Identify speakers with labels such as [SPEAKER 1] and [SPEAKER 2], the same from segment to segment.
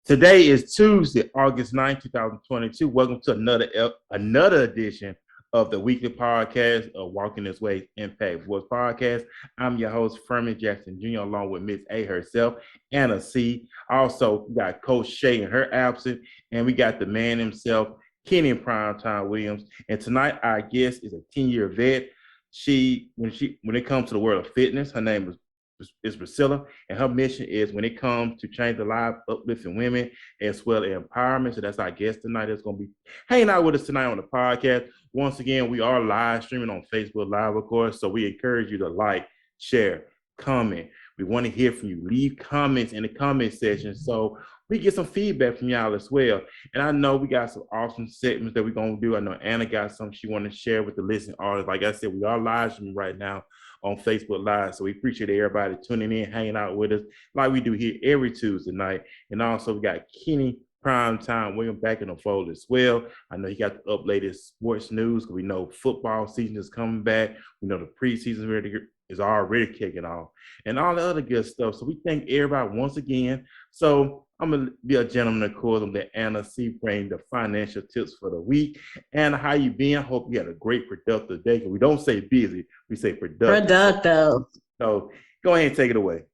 [SPEAKER 1] Today is Tuesday, August 9th, 2022. Welcome to another edition of the weekly podcast of Walking This Way Impact Voice Podcast. I'm your host, Ferman Jackson Jr., along with Miss A herself, Anna C. Also, we got Coach Shea in her absence, and we got the man himself, Kenny Primetime Williams. And tonight, our guest is a 10-year vet. When it comes to the world of fitness, her name is Priscilla, and her mission is when it comes to change the lives, uplifting women, as well as empowerment. So that's our guest tonight that's going to be hanging out with us tonight on the podcast. Once again, we are live streaming on Facebook Live, of course, so we encourage you to like, share, comment. We want to hear from you. Leave comments in the comment section so we get some feedback from y'all as well. And I know we got some awesome segments that we're going to do. I know Anna got something she want to share with the listening audience. Like I said, we are live streaming right now on Facebook Live. So we appreciate everybody tuning in, hanging out with us like we do here every Tuesday night. And also we got Kenny Primetime William back in the fold as well. I know he got the latest sports news because we know football season is coming back. We know the preseason is already kicking off and all the other good stuff. So we thank everybody once again. So I'm going to be a gentleman, of course. I'm going to let Anna C. bring the financial tips for the week. Anna, how you been? Hope you had a great, productive day. We don't say busy, we say productive. So go ahead and take it away.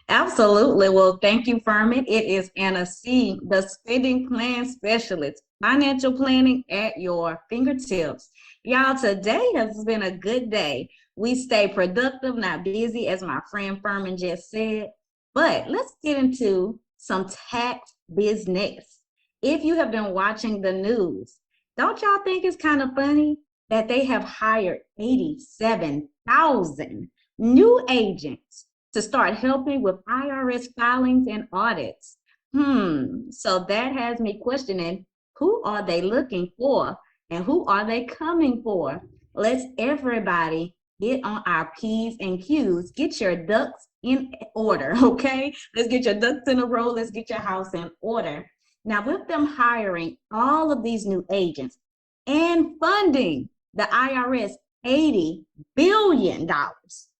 [SPEAKER 2] Absolutely. Well, thank you, Ferman. It is Anna C., the spending plan specialist, financial planning at your fingertips. Y'all, today has been a good day. We stay productive, not busy, as my friend Ferman just said. But let's get into some tax business. If you have been watching the news, don't y'all think it's kind of funny that they have hired 87,000 new agents to start helping with IRS filings and audits? So that has me questioning, who are they looking for and who are they coming for? Let's everybody get on our P's and Q's. Get your ducks in order, okay? Let's get your ducks in a row. Let's get your house in order. Now, with them hiring all of these new agents and funding the IRS $80 billion.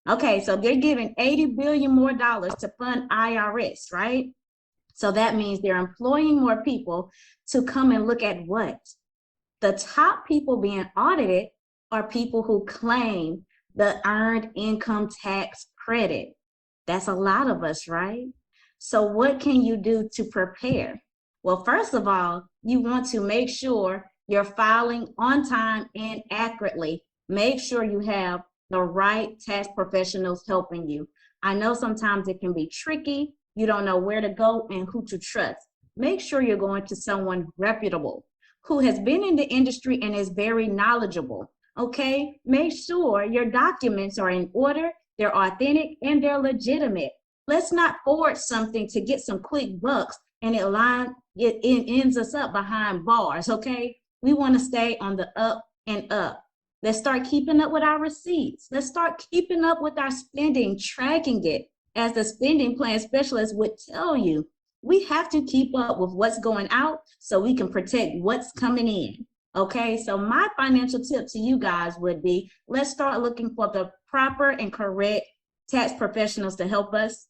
[SPEAKER 2] Okay, so they're giving $80 billion more dollars to fund IRS, right? So that means they're employing more people to come and look at what? The top people being audited are people who claim the earned income tax credit. That's a lot of us, right? So what can you do to prepare? Well, first of all, you want to make sure you're filing on time and accurately. Make sure you have the right tax professionals helping you. I know sometimes it can be tricky. You don't know where to go and who to trust. Make sure you're going to someone reputable who has been in the industry and is very knowledgeable. Okay, make sure your documents are in order, they're authentic, and they're legitimate. Let's not forward something to get some quick bucks and it ends us up behind bars, okay? We want to stay on the up and up. Let's start keeping up with our receipts. Let's start keeping up with our spending, tracking it. As the spending plan specialist would tell you, we have to keep up with what's going out so we can protect what's coming in. Okay, so my financial tip to you guys would be, let's start looking for the proper and correct tax professionals to help us.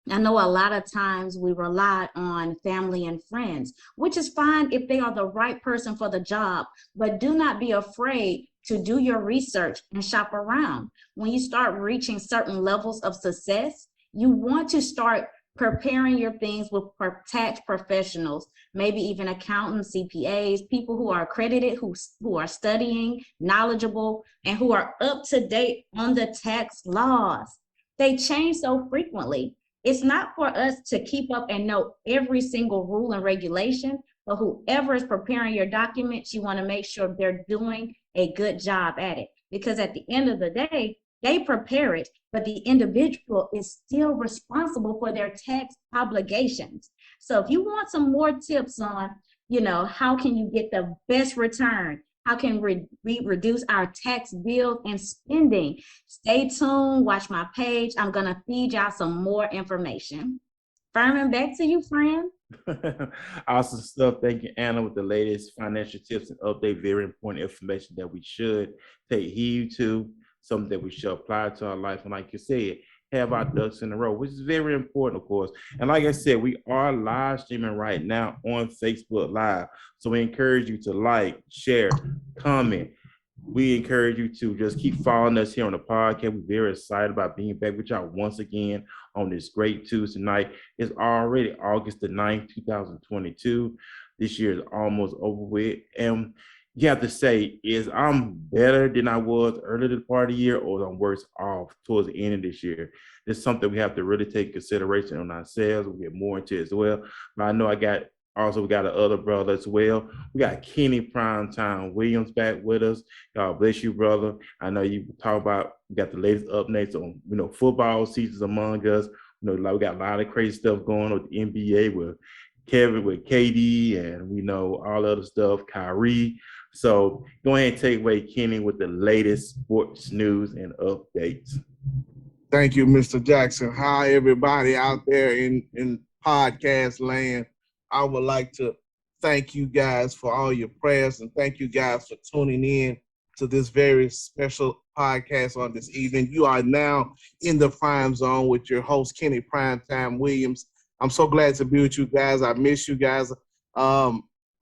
[SPEAKER 2] I know a lot of times we rely on family and friends, which is fine if they are the right person for the job, but do not be afraid to do your research and shop around. When you start reaching certain levels of success, you want to start preparing your things with tax professionals, maybe even accountants, CPAs, people who are accredited, who are studying, knowledgeable, and who are up to date on the tax laws. They change so frequently. It's not for us to keep up and know every single rule and regulation, but whoever is preparing your documents, you want to make sure they're doing a good job at it. Because at the end of the day, they prepare it, but the individual is still responsible for their tax obligations. So if you want some more tips on, how can you get the best return? How can we reduce our tax bills and spending? Stay tuned, watch my page. I'm going to feed y'all some more information. Ferman, back to you, friend.
[SPEAKER 1] Awesome stuff. Thank you, Anna, with the latest financial tips and update. Very important information that we should take heed to, something that we should apply to our life. And like you said, have our ducks in a row, which is very important, of course. And like I said, we are live streaming right now on Facebook Live. So we encourage you to like, share, comment. We encourage you to just keep following us here on the podcast. We're very excited about being back with y'all once again on this great Tuesday night. It's already August the 9th, 2022. This year is almost over with. And you have to say, is I'm better than I was earlier this part of the year, or I'm worse off towards the end of this year? It's something we have to really take consideration on ourselves. We'll get more into it as well. But I know we got the other brother as well. We got Kenny Primetime Williams back with us. God bless you, brother. I know you talk about, we got the latest updates on, football seasons among us. Like we got a lot of crazy stuff going on with the NBA with Kevin, with KD, and we know all other stuff, Kyrie. So go ahead and take away Kenny with the latest sports news and updates.
[SPEAKER 3] Thank you, Mr. Jackson. Hi, everybody out there in podcast land. I would like to thank you guys for all your prayers and thank you guys for tuning in to this very special podcast on this evening. You are now in the Prime Zone with your host, Kenny Primetime Williams. I'm so glad to be with you guys. I miss you guys.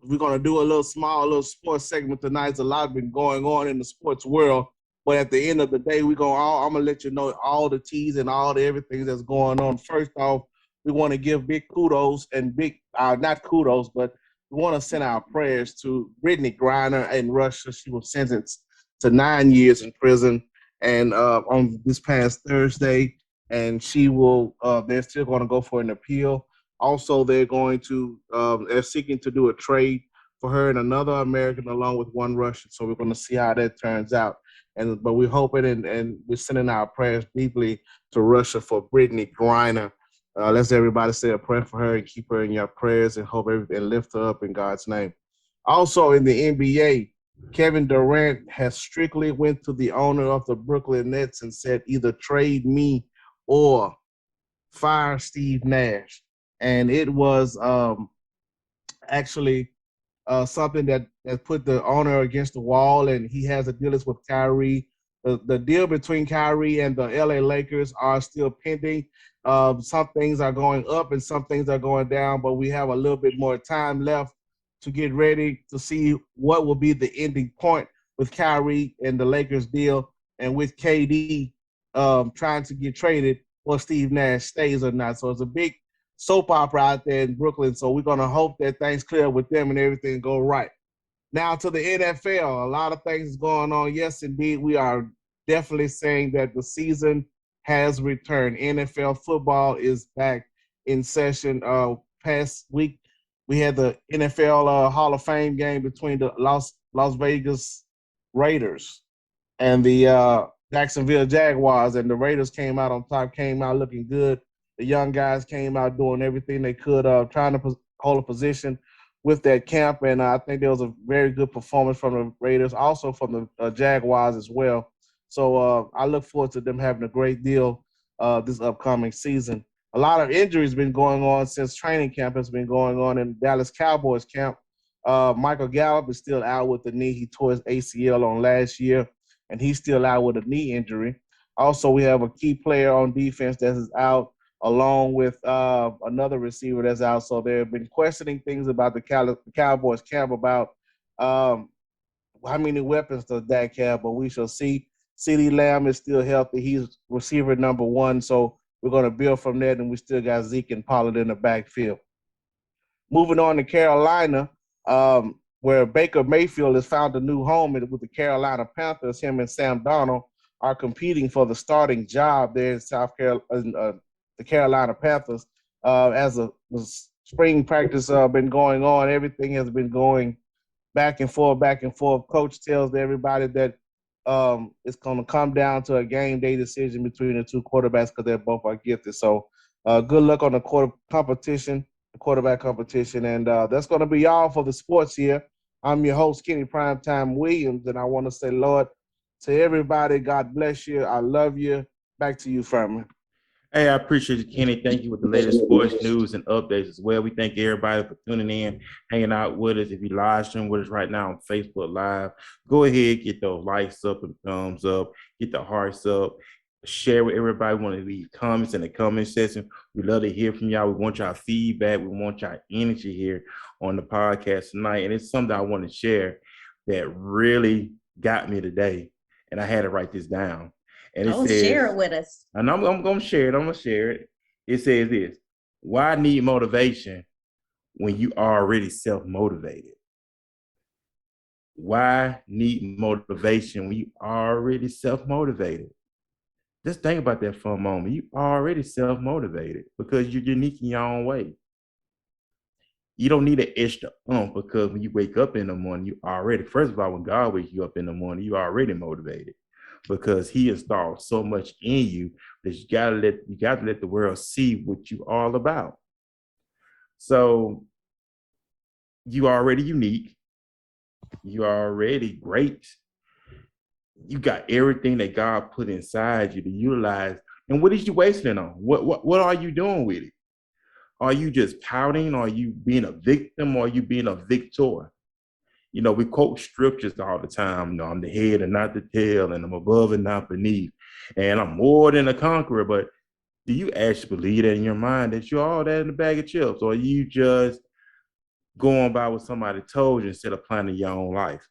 [SPEAKER 3] We're going to do a little sports segment tonight. There's a lot been going on in the sports world. But at the end of the day, I'm gonna let you know all the T's and all the everything that's going on. First off, we want to give big kudos and not kudos, but we want to send our prayers to Brittany Griner in Russia. She was sentenced to 9 years in prison, and on this past Thursday, and she will. They're still going to go for an appeal. Also, they're seeking to do a trade for her and another American along with one Russian. So we're going to see how that turns out. But we're hoping and we're sending our prayers deeply to Russia for Brittany Griner. Let's everybody say a prayer for her and keep her in your prayers and and lift her up in God's name. Also in the NBA, Kevin Durant has strictly went to the owner of the Brooklyn Nets and said either trade me or fire Steve Nash. And it was actually something that put the owner against the wall, and he has a deal with Kyrie. The deal between Kyrie and the LA Lakers are still pending. Some things are going up and some things are going down, but we have a little bit more time left to get ready to see what will be the ending point with Kyrie and the Lakers deal, and with KD trying to get traded, or Steve Nash stays or not. So it's a big soap opera out there in Brooklyn. So we're going to hope that things clear with them and everything go right. Now to the NFL, a lot of things is going on. Yes, indeed, we are definitely saying that the season has returned. NFL football is back in session. Past week, we had the NFL Hall of Fame game between the Las Vegas Raiders and the Jacksonville Jaguars, and the Raiders came out on top, came out looking good. The young guys came out doing everything they could, trying to hold a position with that camp, and I think there was a very good performance from the Raiders, also from the Jaguars as well. So I look forward to them having a great deal this upcoming season. A lot of injuries been going on since training camp has been going on in Dallas Cowboys camp. Michael Gallup is still out with the knee. He tore his ACL on last year, and he's still out with a knee injury. Also, we have a key player on defense that is out, along with another receiver that's out. So they've been questioning things about the Cowboys camp about how many weapons does Dak have, but we shall see. CeeDee Lamb is still healthy. He's receiver number one, so we're going to build from that, and we still got Zeke and Pollard in the backfield. Moving on to Carolina, where Baker Mayfield has found a new home with the Carolina Panthers. Him and Sam Darnold are competing for the starting job there in South Carolina, the Carolina Panthers. As the spring practice been going on, everything has been going back and forth, back and forth. Coach tells everybody that it's going to come down to a game day decision between the two quarterbacks because they both are gifted. So good luck on the quarterback competition. And that's going to be all for the sports here. I'm your host, Kenny Primetime Williams, and I want to say, Lord, to everybody, God bless you. I love you. Back to you, Ferman.
[SPEAKER 1] Hey, I appreciate you, Kenny. Thank you with the latest sports news and updates as well. We thank everybody for tuning in, hanging out with us. If you live stream with us right now on Facebook Live, go ahead, get those likes up and thumbs up, get the hearts up. share with everybody. We want to leave comments in the comment section. We love to hear from y'all. We want y'all feedback. We want y'all energy here on the podcast tonight. And it's something I want to share that really got me today. And I had to write this down. And it
[SPEAKER 2] share it
[SPEAKER 1] says,
[SPEAKER 2] with us.
[SPEAKER 1] and I'm going to share it. I'm going to share it. It says this: why need motivation when you are already self-motivated? Why need motivation when you already self-motivated? Just think about that for a moment. You already self-motivated because you're unique in your own way. You don't need an extra because when you wake up in the morning, you already, first of all, when God wakes you up in the morning, you already motivated because he installed so much in you that you gotta let the world see what you all about. So you are already unique. You are already great. You got everything that God put inside you to utilize. And what is you wasting on? What are you doing with it? Are you just pouting? Are you being a victim? Or are you being a victor? You know, we quote scriptures all the time. You know, I'm the head and not the tail, and I'm above and not beneath, and I'm more than a conqueror. But do you actually believe that in your mind that you're all that in a bag of chips? Or are you just going by what somebody told you instead of planning your own life?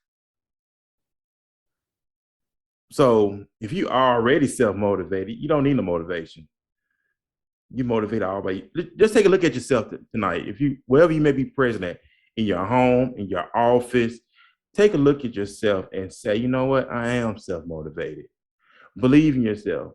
[SPEAKER 1] So if you are already self-motivated, you don't need no motivation. You motivate all by. Just take a look at yourself tonight. If you, wherever you may be present at, in your home, in your office, take a look at yourself and say, you know what? I am self-motivated. Believe in yourself.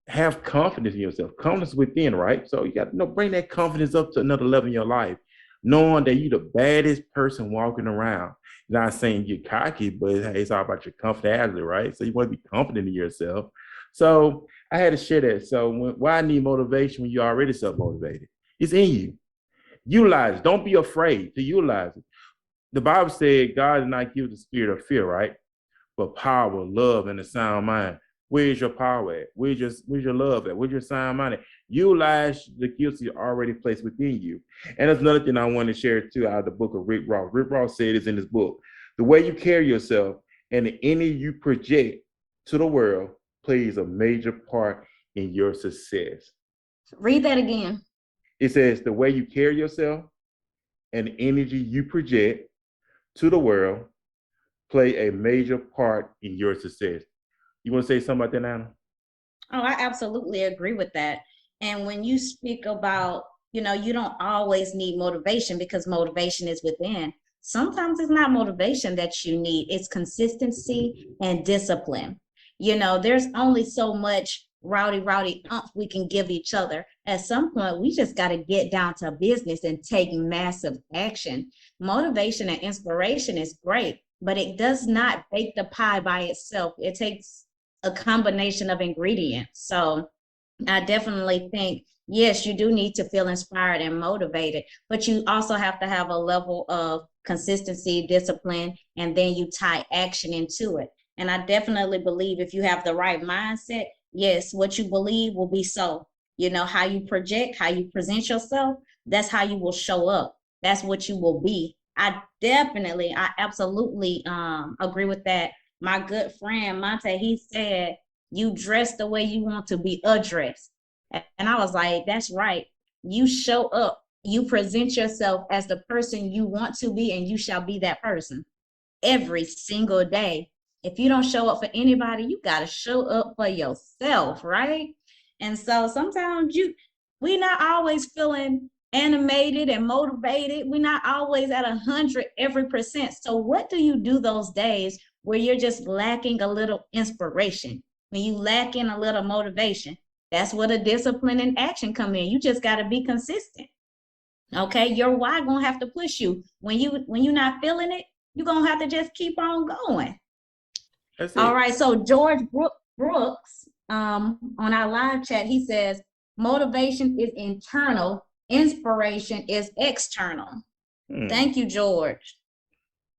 [SPEAKER 1] Have confidence in yourself. Confidence within, right? So you got to bring that confidence up to another level in your life, knowing that you're the baddest person walking around. Not saying you're cocky, but it's all about your confidence, right? So you want to be confident in yourself. So I had to share that. So why I need motivation when you're already self-motivated? It's in you. Utilize it. Don't be afraid to utilize it. The Bible said God did not give the spirit of fear, right? But power, love, and a sound mind. Where's your power at? Where's your love at? Where's your sound mind at? Utilize the gifts you already placed within you. And that's another thing I want to share too out of the book of Rick Ross. Rick Ross said this in his book. The way you carry yourself and the energy you project to the world plays a major part in your success.
[SPEAKER 2] Read that again.
[SPEAKER 1] It says the way you carry yourself and the energy you project to the world play a major part in your success. You want to say something about that, Anna?
[SPEAKER 2] Oh, I absolutely agree with that. And when you speak about, you don't always need motivation because motivation is within. Sometimes it's not motivation that you need, it's consistency and discipline. There's only so much rowdy umph we can give each other. At some point, we just got to get down to business and take massive action. Motivation and inspiration is great, but it does not bake the pie by itself. It takes a combination of ingredients. So I definitely think, yes, you do need to feel inspired and motivated, but you also have to have a level of consistency, discipline, and then you tie action into it. And I definitely believe if you have the right mindset, yes, what you believe will be so. How you project, how you present yourself, that's how you will show up. That's what you will be. I absolutely agree with that. My good friend Monte, he said, you dress the way you want to be addressed. And I was like, that's right. You show up, you present yourself as the person you want to be, and you shall be that person every single day. If you don't show up for anybody, you got to show up for yourself, right? And so sometimes we're not always feeling animated and motivated. We're not always at 100 every percent. So what do you do those days where you're just lacking a little inspiration, when you lack in a little motivation? That's where the discipline and action come in. You just got to be consistent. Okay, your why gonna have to push you. When you're not feeling it, you're gonna have to just keep on going.
[SPEAKER 1] That's it.
[SPEAKER 2] All right, so George Brooks on our live chat, he says motivation is internal, inspiration is external. Thank you, George.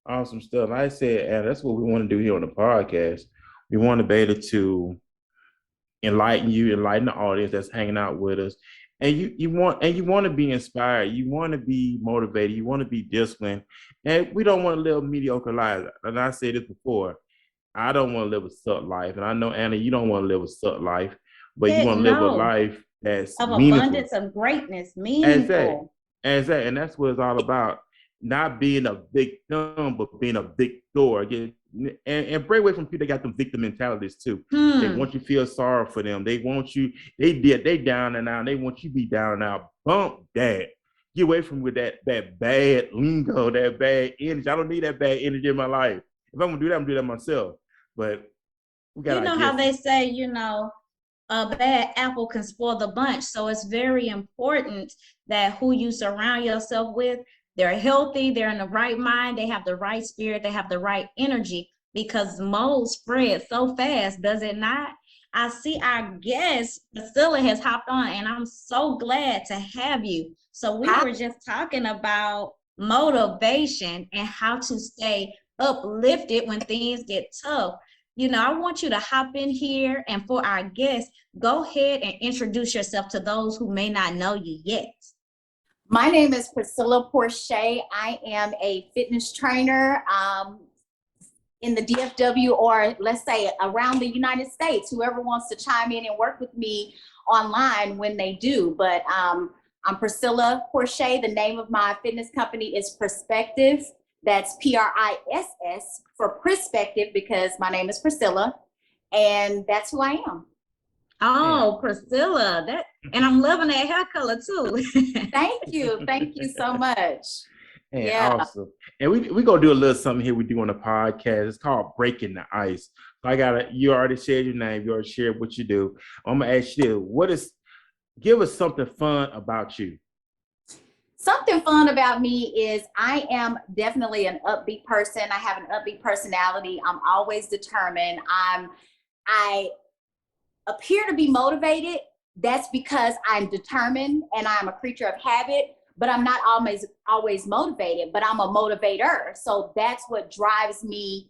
[SPEAKER 1] Awesome stuff. Like I said, and that's what we want to do here on the podcast. We want to be able to enlighten you, enlighten the audience that's hanging out with us. And you want to be inspired, you want to be motivated, you want to be disciplined. And we don't want to live mediocre lives. And I said this before, I don't want to live a suck life. And I know, Anna, you don't want to live a suck life, but you
[SPEAKER 2] Heck
[SPEAKER 1] want to live a
[SPEAKER 2] no.
[SPEAKER 1] life that's
[SPEAKER 2] Of
[SPEAKER 1] meaningful.
[SPEAKER 2] abundance, of greatness,
[SPEAKER 1] As that,
[SPEAKER 2] meaningful.
[SPEAKER 1] and that's what it's all about. Not being a victim, but being a victor. Again, and break away from people that got them victim mentalities too. They want you to feel sorry for them. They want you, they down and out. They want you to be down and out. Bump that. Get away from with that bad lingo, that bad energy. I don't need that bad energy in my life. If I'm gonna do that, I'm gonna do that myself. But we got,
[SPEAKER 2] You know how they say, a bad apple can spoil the bunch. So it's very important that who you surround yourself with, they're healthy, they're in the right mind, they have the right spirit, they have the right energy, because mold spreads so fast, does it not? I see our guest, Priscilla, has hopped on, and I'm so glad to have you. So we were just talking about motivation and how to stay uplifted when things get tough. I want you to hop in here, and for our guests, go ahead and introduce yourself to those who may not know you yet.
[SPEAKER 4] My name is Priscilla Porchia. I am a fitness trainer in the DFW, or let's say around the United States. Whoever wants to chime in and work with me online when they do. But I'm Priscilla Porchia. The name of my fitness company is Perspective. That's Priss for perspective, because my name is Priscilla, and that's who I am.
[SPEAKER 2] Oh, Priscilla, and I'm loving that hair color too.
[SPEAKER 4] Thank you so much.
[SPEAKER 1] And awesome. And we gonna do a little something here we do on the podcast. It's called Breaking the Ice. So you already shared your name, you already shared what you do. I'm gonna ask you, give us something fun about you.
[SPEAKER 4] Something fun about me is I am definitely an upbeat person. I have an upbeat personality. I'm always determined. I appear to be motivated. That's because I'm determined and I'm a creature of habit, but I'm not always motivated, but I'm a motivator. So that's what drives me.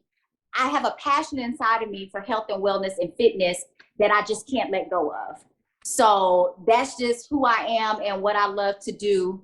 [SPEAKER 4] I have a passion inside of me for health and wellness and fitness that I just can't let go of. So that's just who I am and what I love to do,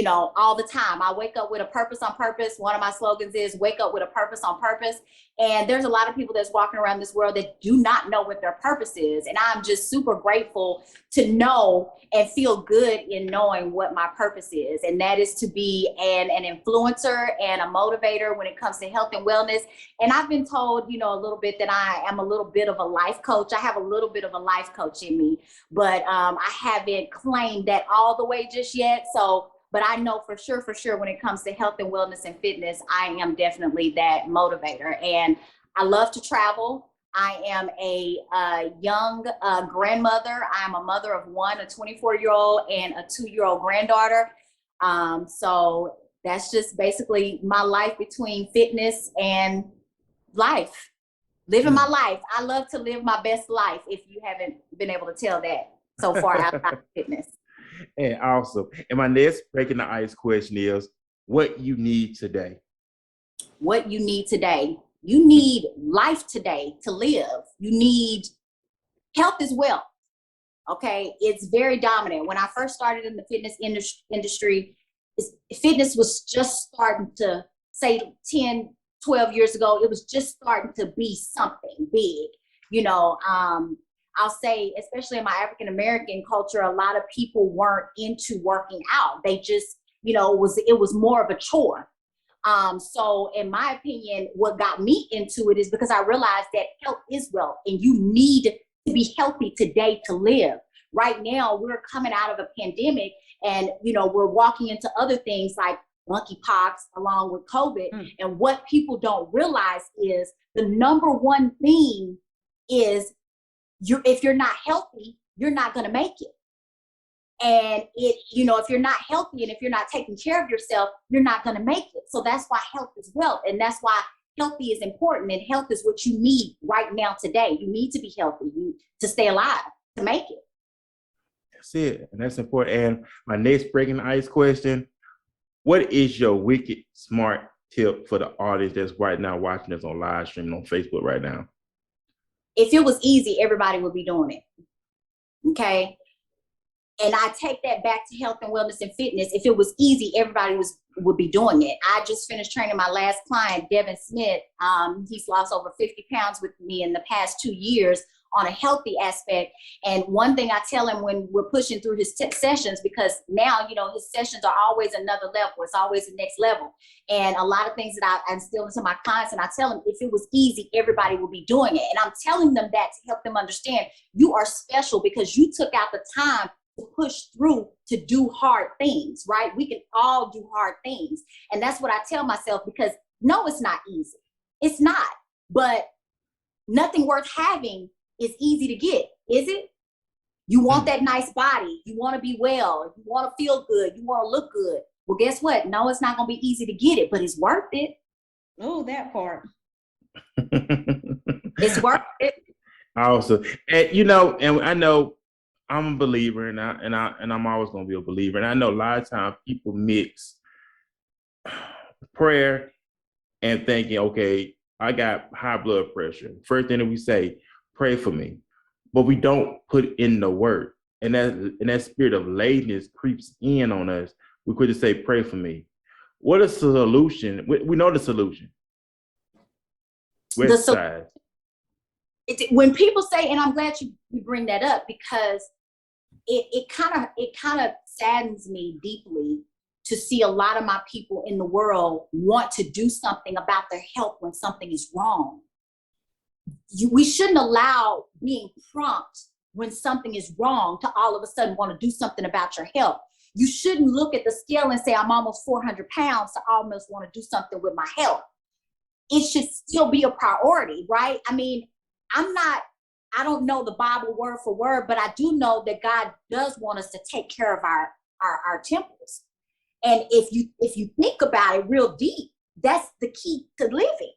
[SPEAKER 4] all the time. I wake up with a purpose on purpose. One of my slogans is wake up with a purpose on purpose. And there's a lot of people that's walking around this world that do not know what their purpose is. And I'm just super grateful to know and feel good in knowing what my purpose is. And that is to be an influencer and a motivator when it comes to health and wellness. And I've been told, a little bit that I am a little bit of a life coach. I have a little bit of a life coach in me, but I haven't claimed that all the way just yet. But I know for sure, when it comes to health and wellness and fitness, I am definitely that motivator. And I love to travel. I am a young grandmother. I'm a mother of one, a 24-year-old and a 2-year-old granddaughter. So that's just basically my life between fitness and life. Living my life. I love to live my best life, if you haven't been able to tell that so far outside of fitness.
[SPEAKER 1] And awesome. And my next breaking the ice question is, what you need today?
[SPEAKER 4] What you need today? You need life today to live. You need health as well. Okay, it's very dominant. When I first started in the fitness industry, fitness was just starting to, say 10, 12 years ago, it was just starting to be something big. I'll say, especially in my African-American culture, a lot of people weren't into working out. They just, it was more of a chore. So in my opinion, what got me into it is because I realized that health is wealth, and you need to be healthy today to live. Right now, we're coming out of a pandemic, and, we're walking into other things like monkeypox along with COVID. And what people don't realize is the number one thing is if you're not healthy, you're not going to make it. And if you're not healthy and if you're not taking care of yourself, you're not going to make it. So that's why health is wealth. And that's why healthy is important. And health is what you need right now today. You need to be healthy to stay alive, to make it.
[SPEAKER 1] That's it. And that's important. And my next breaking the ice question, what is your wicked smart tip for the audience that's right now watching us on live streaming on Facebook right now?
[SPEAKER 4] If it was easy, everybody would be doing it. Okay. And I take that back to health and wellness and fitness. If it was easy, everybody would be doing it. I just finished training my last client, Devin Smith. He's lost over 50 pounds with me in the past 2 years on a healthy aspect. And one thing I tell him when we're pushing through his sessions, because now, his sessions are always another level. It's always the next level. And a lot of things that I instill into my clients, and I tell them, if it was easy, everybody would be doing it. And I'm telling them that to help them understand you are special because you took out the time to push through to do hard things, right? We can all do hard things. And that's what I tell myself, because no, it's not easy. It's not. But nothing worth having is easy to get, is it? You want that nice body. You want to be well. You want to feel good. You want to look good. Well, guess what? No, it's not going to be easy to get it, but it's worth it.
[SPEAKER 2] Oh, that part.
[SPEAKER 4] It's worth it.
[SPEAKER 1] Also, and I know I'm a believer, and I'm always going to be a believer. And I know a lot of times people mix prayer and thinking, okay, I got high blood pressure. First thing that we say, pray for me, but we don't put in the work, and that spirit of laziness creeps in on us. We could just say, pray for me. What is the solution? We know the solution. West side.
[SPEAKER 4] When people say, and I'm glad you bring that up, because it kind of saddens me deeply to see a lot of my people in the world want to do something about their health when something is wrong. We shouldn't allow being prompt when something is wrong to all of a sudden want to do something about your health. You shouldn't look at the scale and say, I'm almost 400 pounds, so I almost want to do something with my health. It should still be a priority, right? I mean, I don't know the Bible word for word, but I do know that God does want us to take care of our temples. And if you think about it real deep, that's the key to living.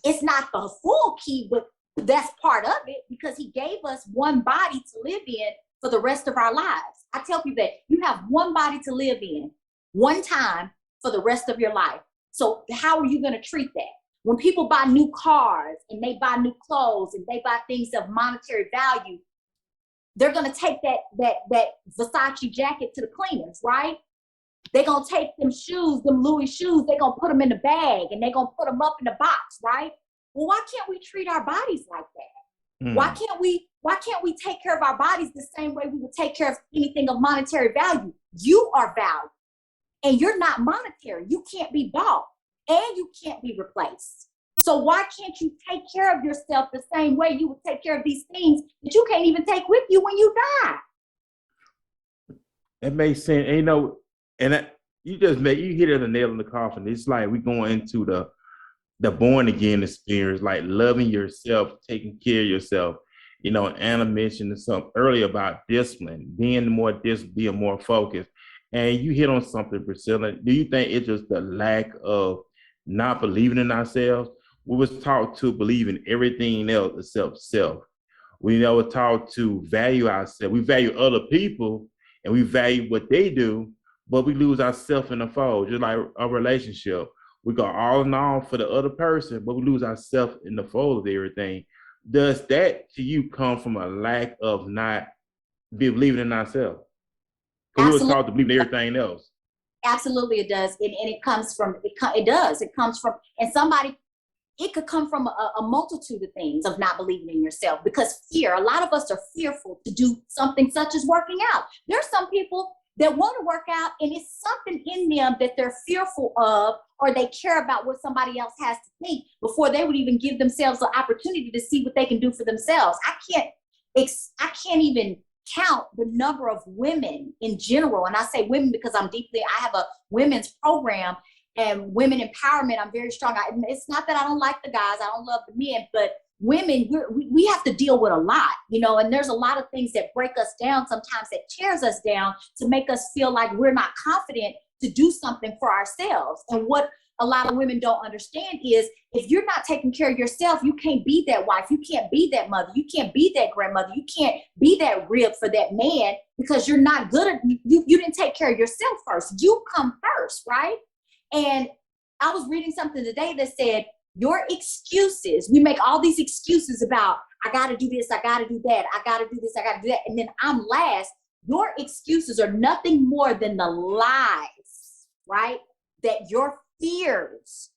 [SPEAKER 4] It's not the full key, but that's part of it, because he gave us one body to live in for the rest of our lives. I tell people that you have one body to live in one time for the rest of your life. So how are you going to treat that? When people buy new cars and they buy new clothes and they buy things of monetary value, they're going to take that Versace jacket to the cleaners, right? They're going to take them shoes, them Louis shoes, they're going to put them in the bag and they're going to put them up in the box, right? Well, why can't we treat our bodies like that? Why can't we take care of our bodies the same way we would take care of anything of monetary value? You are valued and you're not monetary. You can't be bought and you can't be replaced. So why can't you take care of yourself the same way you would take care of these things that you can't even take with you when you die?
[SPEAKER 1] That makes sense. And you hit it a nail in the coffin. It's like we're going into the born again experience, like loving yourself, taking care of yourself. Anna mentioned something earlier about discipline, being more focused. And you hit on something, Priscilla. Do you think it's just the lack of not believing in ourselves? We was taught to believe in everything else except self. We were taught to value ourselves. We value other people and we value what they do, but we lose ourselves in the fold, just like a relationship. We go all in all for the other person, but we lose ourselves in the fold of everything. Does that to you come from a lack of not believing in ourselves? Because we were taught to believe in everything else.
[SPEAKER 4] Absolutely, it does. And it comes from, it comes from, and it could come from a multitude of things of not believing in yourself, because fear, a lot of us are fearful to do something such as working out. There's some people that want to work out and it's something in them that they're fearful of, or they care about what somebody else has to think before they would even give themselves the opportunity to see what they can do for themselves. I can't even count the number of women in general. And I say women because I have a women's program and women empowerment. I'm very strong. It's not that I don't like the guys. I don't love the men, but women, we have to deal with a lot, and there's a lot of things that break us down, sometimes that tears us down to make us feel like we're not confident to do something for ourselves. And what a lot of women don't understand is if you're not taking care of yourself, you can't be that wife. You can't be that mother. You can't be that grandmother. You can't be that rib for that man because you're not good at, you didn't take care of yourself first. You come first, right? And I was reading something today that said, your excuses, we make all these excuses about, I got to do this, I got to do that, I got to do this, I got to do that. And then I'm last Your excuses are nothing more than the lies, right? That your fears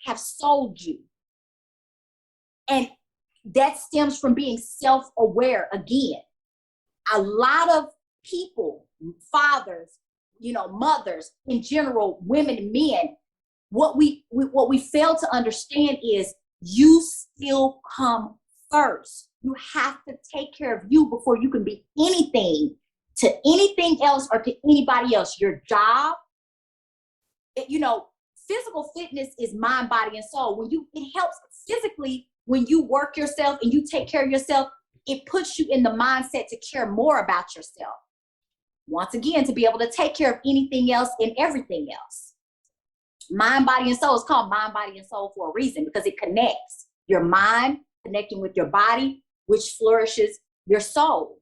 [SPEAKER 4] have sold you. And that stems from being self-aware again. A lot of people, fathers, mothers in general, women and men, what we fail to understand is you still come first. You have to take care of you before you can be anything to anything else or to anybody else. Your job, physical fitness is mind, body, and soul. It helps physically when you work yourself and you take care of yourself. It puts you in the mindset to care more about yourself. Once again, to be able to take care of anything else and everything else. Mind, body, and soul is called mind, body, and soul for a reason, because it connects your mind connecting with your body, which flourishes your soul.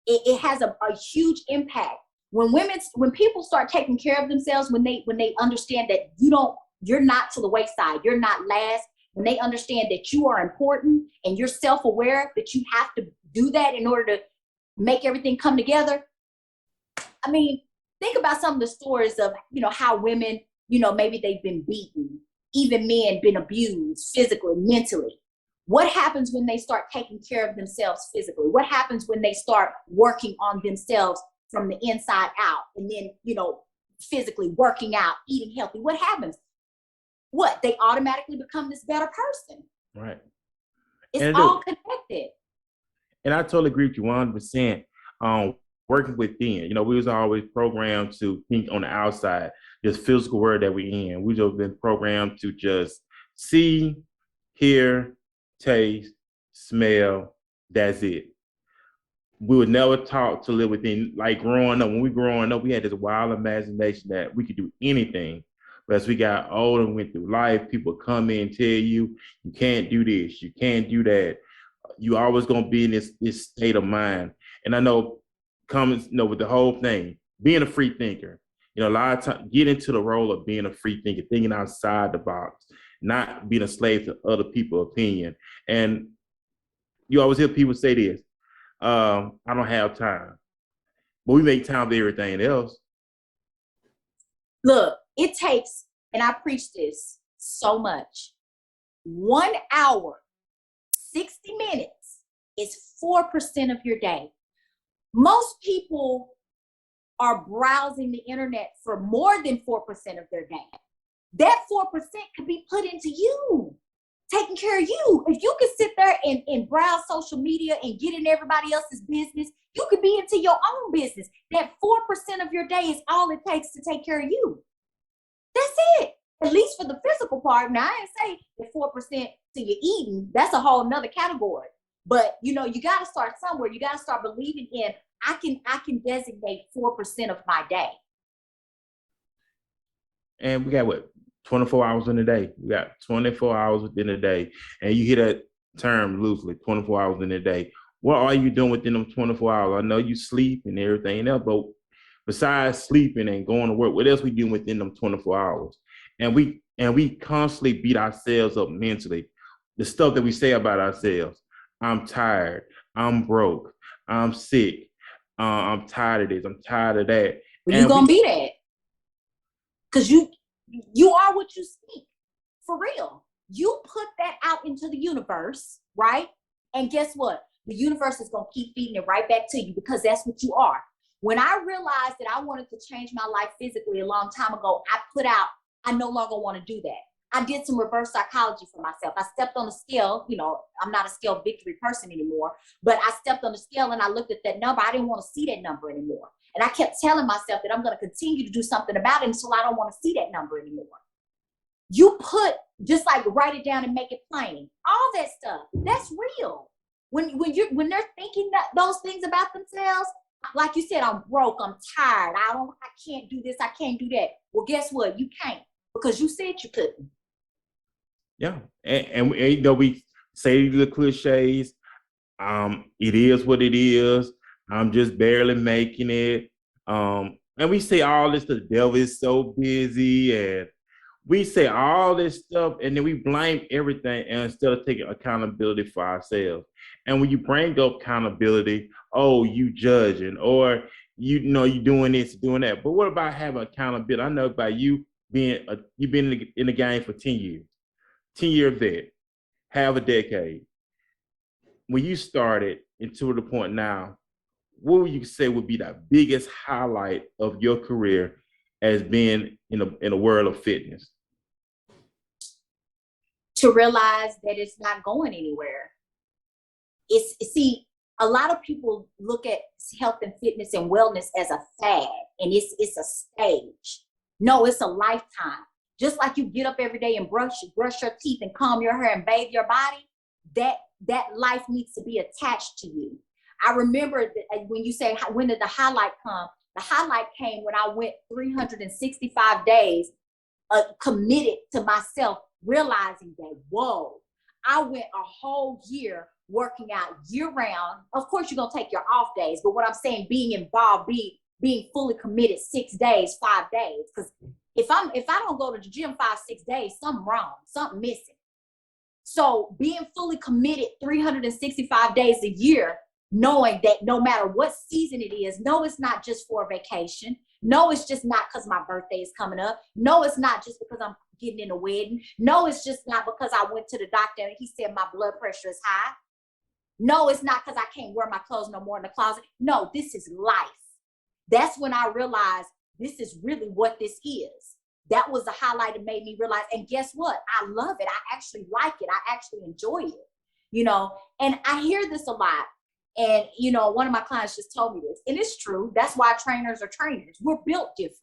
[SPEAKER 4] It has a huge impact. When people start taking care of themselves, when they understand that you're not to the wayside, you're not last, when they understand that you are important and you're self-aware that you have to do that in order to make everything come together. I mean, think about some of the stories of, how women, maybe they've been beaten, even men been abused physically, mentally. What happens when they start taking care of themselves physically? What happens when they start working on themselves from the inside out, and then, physically working out, eating healthy? What happens? What? They automatically become this better person.
[SPEAKER 1] Right.
[SPEAKER 4] It's all connected.
[SPEAKER 1] And I totally agree with you 100%. Working within, we was always programmed to think on the outside, this physical world that we in. We just been programmed to just see, hear, taste, smell. That's it. We were never taught to live within. Like growing up, when we growing up, we had this wild imagination that we could do anything. But as we got older and went through life, people come in and tell you, you can't do this, you can't do that. You always gonna be in this state of mind. And I know with the whole thing, being a free thinker, a lot of times get into the role of being a free thinker, thinking outside the box, not being a slave to other people's opinion. And you always hear people say this, I don't have time. But we make time for everything else.
[SPEAKER 4] Look, it takes, and I preach this so much, 1 hour, 60 minutes is 4% of your day. Most people are browsing the internet for more than 4% of their day. That 4% could be put into you, taking care of you. If you could sit there and browse social media and get in everybody else's business, you could be into your own business. That 4% of your day is all it takes to take care of you. That's it. At least for the physical part. Now, I didn't say the 4% to your eating. That's a whole nother category. But, you got to start somewhere. You got to start believing in, I can designate 4% of my day.
[SPEAKER 1] And we got 24 hours in a day. We got 24 hours within a day. And you hear that term loosely, 24 hours in a day. What are you doing within them 24 hours? I know you sleep and everything else, but besides sleeping and going to work, what else we do within them 24 hours? And we constantly beat ourselves up mentally. The stuff that we say about ourselves. I'm tired. I'm broke. I'm sick. I'm tired of this. I'm tired of that.
[SPEAKER 4] Well, you're going to be that. Because you are what you speak. For real. You put that out into the universe, right? And guess what? The universe is going to keep feeding it right back to you, because that's what you are. When I realized that I wanted to change my life physically a long time ago, I put out, I no longer want to do that. I did some reverse psychology for myself. I stepped on the scale. I'm not a scale victory person anymore, but I stepped on the scale and I looked at that number. I didn't want to see that number anymore. And I kept telling myself that I'm going to continue to do something about it until I don't want to see that number anymore. You just like write it down and make it plain. All that stuff, that's real. When they're thinking those things about themselves, like you said, I'm broke, I'm tired, I can't do this, I can't do that. Well, guess what? You can't, because you said you couldn't.
[SPEAKER 1] Yeah, and we say the cliches. It is what it is. I'm just barely making it. And we say all this. The devil is so busy, and we say all this stuff, and then we blame everything, and instead of taking accountability for ourselves. And when you bring up accountability, oh, you judging, or you know you doing this, doing that. But what about having accountability? I know about you you've been in the game for 10 years, 10-year vet, half a decade. When you started and to the point now, what would you say would be the biggest highlight of your career as being in a world of fitness?
[SPEAKER 4] To realize that it's not going anywhere. See, a lot of people look at health and fitness and wellness as a fad, and it's a stage. No, it's a lifetime. Just like you get up every day and brush your teeth and comb your hair and bathe your body, that life needs to be attached to you. I remember that when you say, when did the highlight come? The highlight came when I went 365 days committed to myself, realizing that, whoa, I went a whole year working out year round. Of course, you're going to take your off days, but what I'm saying, being involved, being fully committed 6 days, 5 days. Because if I don't go to the gym 5-6 days, something wrong, something missing. So being fully committed 365 days a year, knowing that no matter what season it is, no, it's not just for a vacation. No, it's just not because my birthday is coming up. No, it's not just because I'm getting in a wedding. No, it's just not because I went to the doctor and he said my blood pressure is high. No, it's not because I can't wear my clothes no more in the closet. No, this is life. That's when I realized this is really what this is. That was the highlight that made me realize. And guess what? I love it. I actually like it. I actually enjoy it. You know, and I hear this a lot. And, you know, one of my clients just told me this, and it's true. That's why trainers are trainers. We're built different.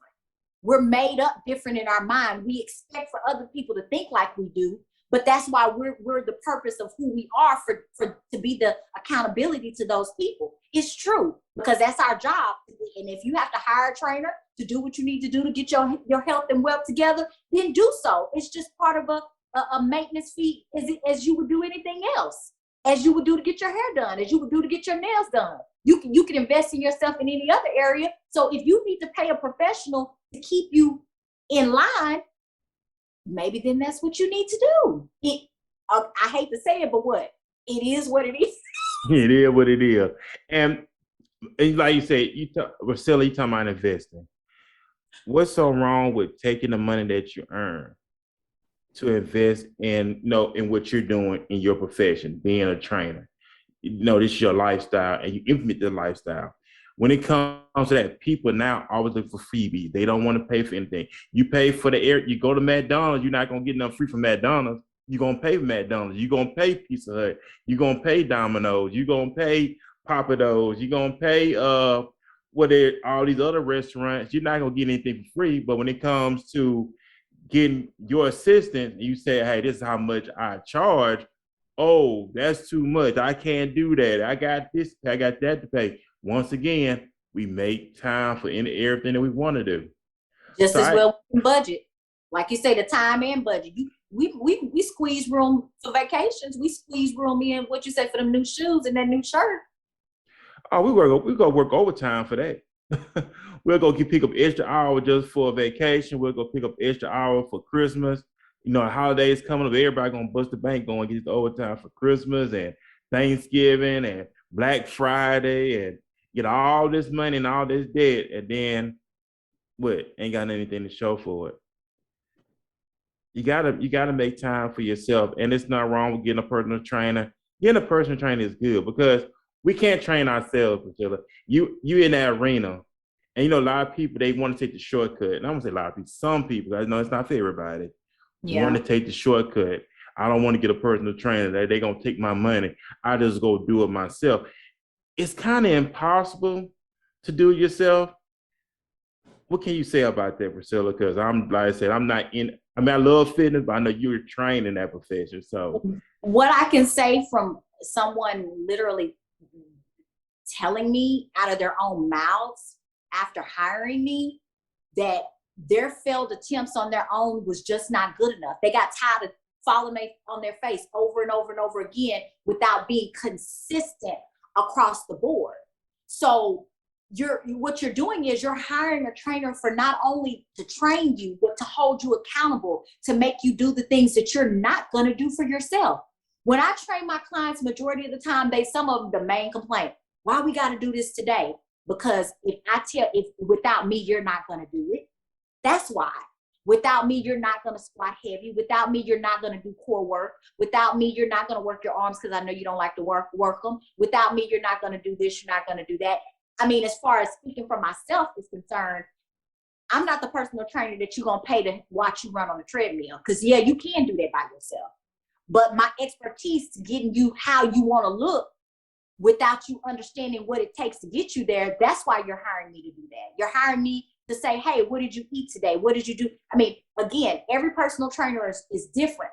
[SPEAKER 4] We're made up different in our mind. We expect for other people to think like we do, but that's why we're the purpose of who we are for to be the accountability to those people. It's true, because that's our job. And if you have to hire a trainer to do what you need to do to get your health and wealth together, then do so. It's just part of a maintenance fee as you would do anything else. As you would do to get your hair done, as you would do to get your nails done. You can invest in yourself in any other area. So if you need to pay a professional to keep you in line, maybe then that's what you need to do. I hate to say it, but what? It is what it is.
[SPEAKER 1] It is what it is. And like you said, Priscilla, you talking about investing. What's so wrong with taking the money that you earn to invest in, in what you're doing in your profession, being a trainer? This is your lifestyle, and you implement the lifestyle. When it comes to that, people now always look for freebies. They don't want to pay for anything. You pay for the air. You go to McDonald's, you're not going to get nothing free from McDonald's. You're going to pay for McDonald's. You're going to pay Pizza Hut. You're going to pay Domino's. You're going to pay Papa Do's. You're going to pay all these other restaurants. You're not going to get anything for free. But when it comes to getting your assistant, you say, hey, this is how much I charge. Oh, that's too much. I can't do that. I got this, I got that to pay. Once again, we make time for everything that we want to do.
[SPEAKER 4] Just as well we can budget. Like you say, the time and budget. We squeeze room for vacations. We squeeze room in, what you say, for them new shoes and that new shirt.
[SPEAKER 1] Oh, we go work overtime for that. We'll go pick up extra hour just for a vacation. We'll go pick up extra hour for Christmas. Holidays coming up, everybody gonna bust the bank going get the overtime for Christmas and Thanksgiving and Black Friday and get all this money and all this debt, and then what? Ain't got anything to show for it. You gotta make time for yourself, and it's not wrong with getting a personal trainer. Getting a personal trainer is good because we can't train ourselves, Priscilla. You in that arena, and a lot of people, they want to take the shortcut. And I'm gonna say a lot of people, some people, I know it's not for everybody.
[SPEAKER 4] Yeah.
[SPEAKER 1] Want to take the shortcut. I don't want to get a personal trainer that they're gonna take my money. I just go do it myself. It's kind of impossible to do it yourself. What can you say about that, Priscilla? Because like I said, I'm not in. I mean, I love fitness, but I know you're trained in that profession. So
[SPEAKER 4] what I can say from someone literally telling me out of their own mouths after hiring me that their failed attempts on their own was just not good enough. They got tired of falling on their face over and over and over again without being consistent across the board. So what you're doing is you're hiring a trainer for not only to train you, but to hold you accountable, to make you do the things that you're not going to do for yourself. When I train my clients, majority of the time, some of them, the main complaint, Why we got to do this today? Because if without me, you're not going to do it. That's why. Without me, you're not going to squat heavy. Without me, you're not going to do core work. Without me, you're not going to work your arms because I know you don't like to work them. Without me, you're not going to do this. You're not going to do that. I mean, as far as speaking for myself is concerned, I'm not the personal trainer that you're going to pay to watch you run on the treadmill. Because, yeah, you can do that by yourself. But my expertise to getting you how you want to look without you understanding what it takes to get you there, that's why you're hiring me to do that. You're hiring me to say, hey, what did you eat today? What did you do? I mean, again, every personal trainer is different.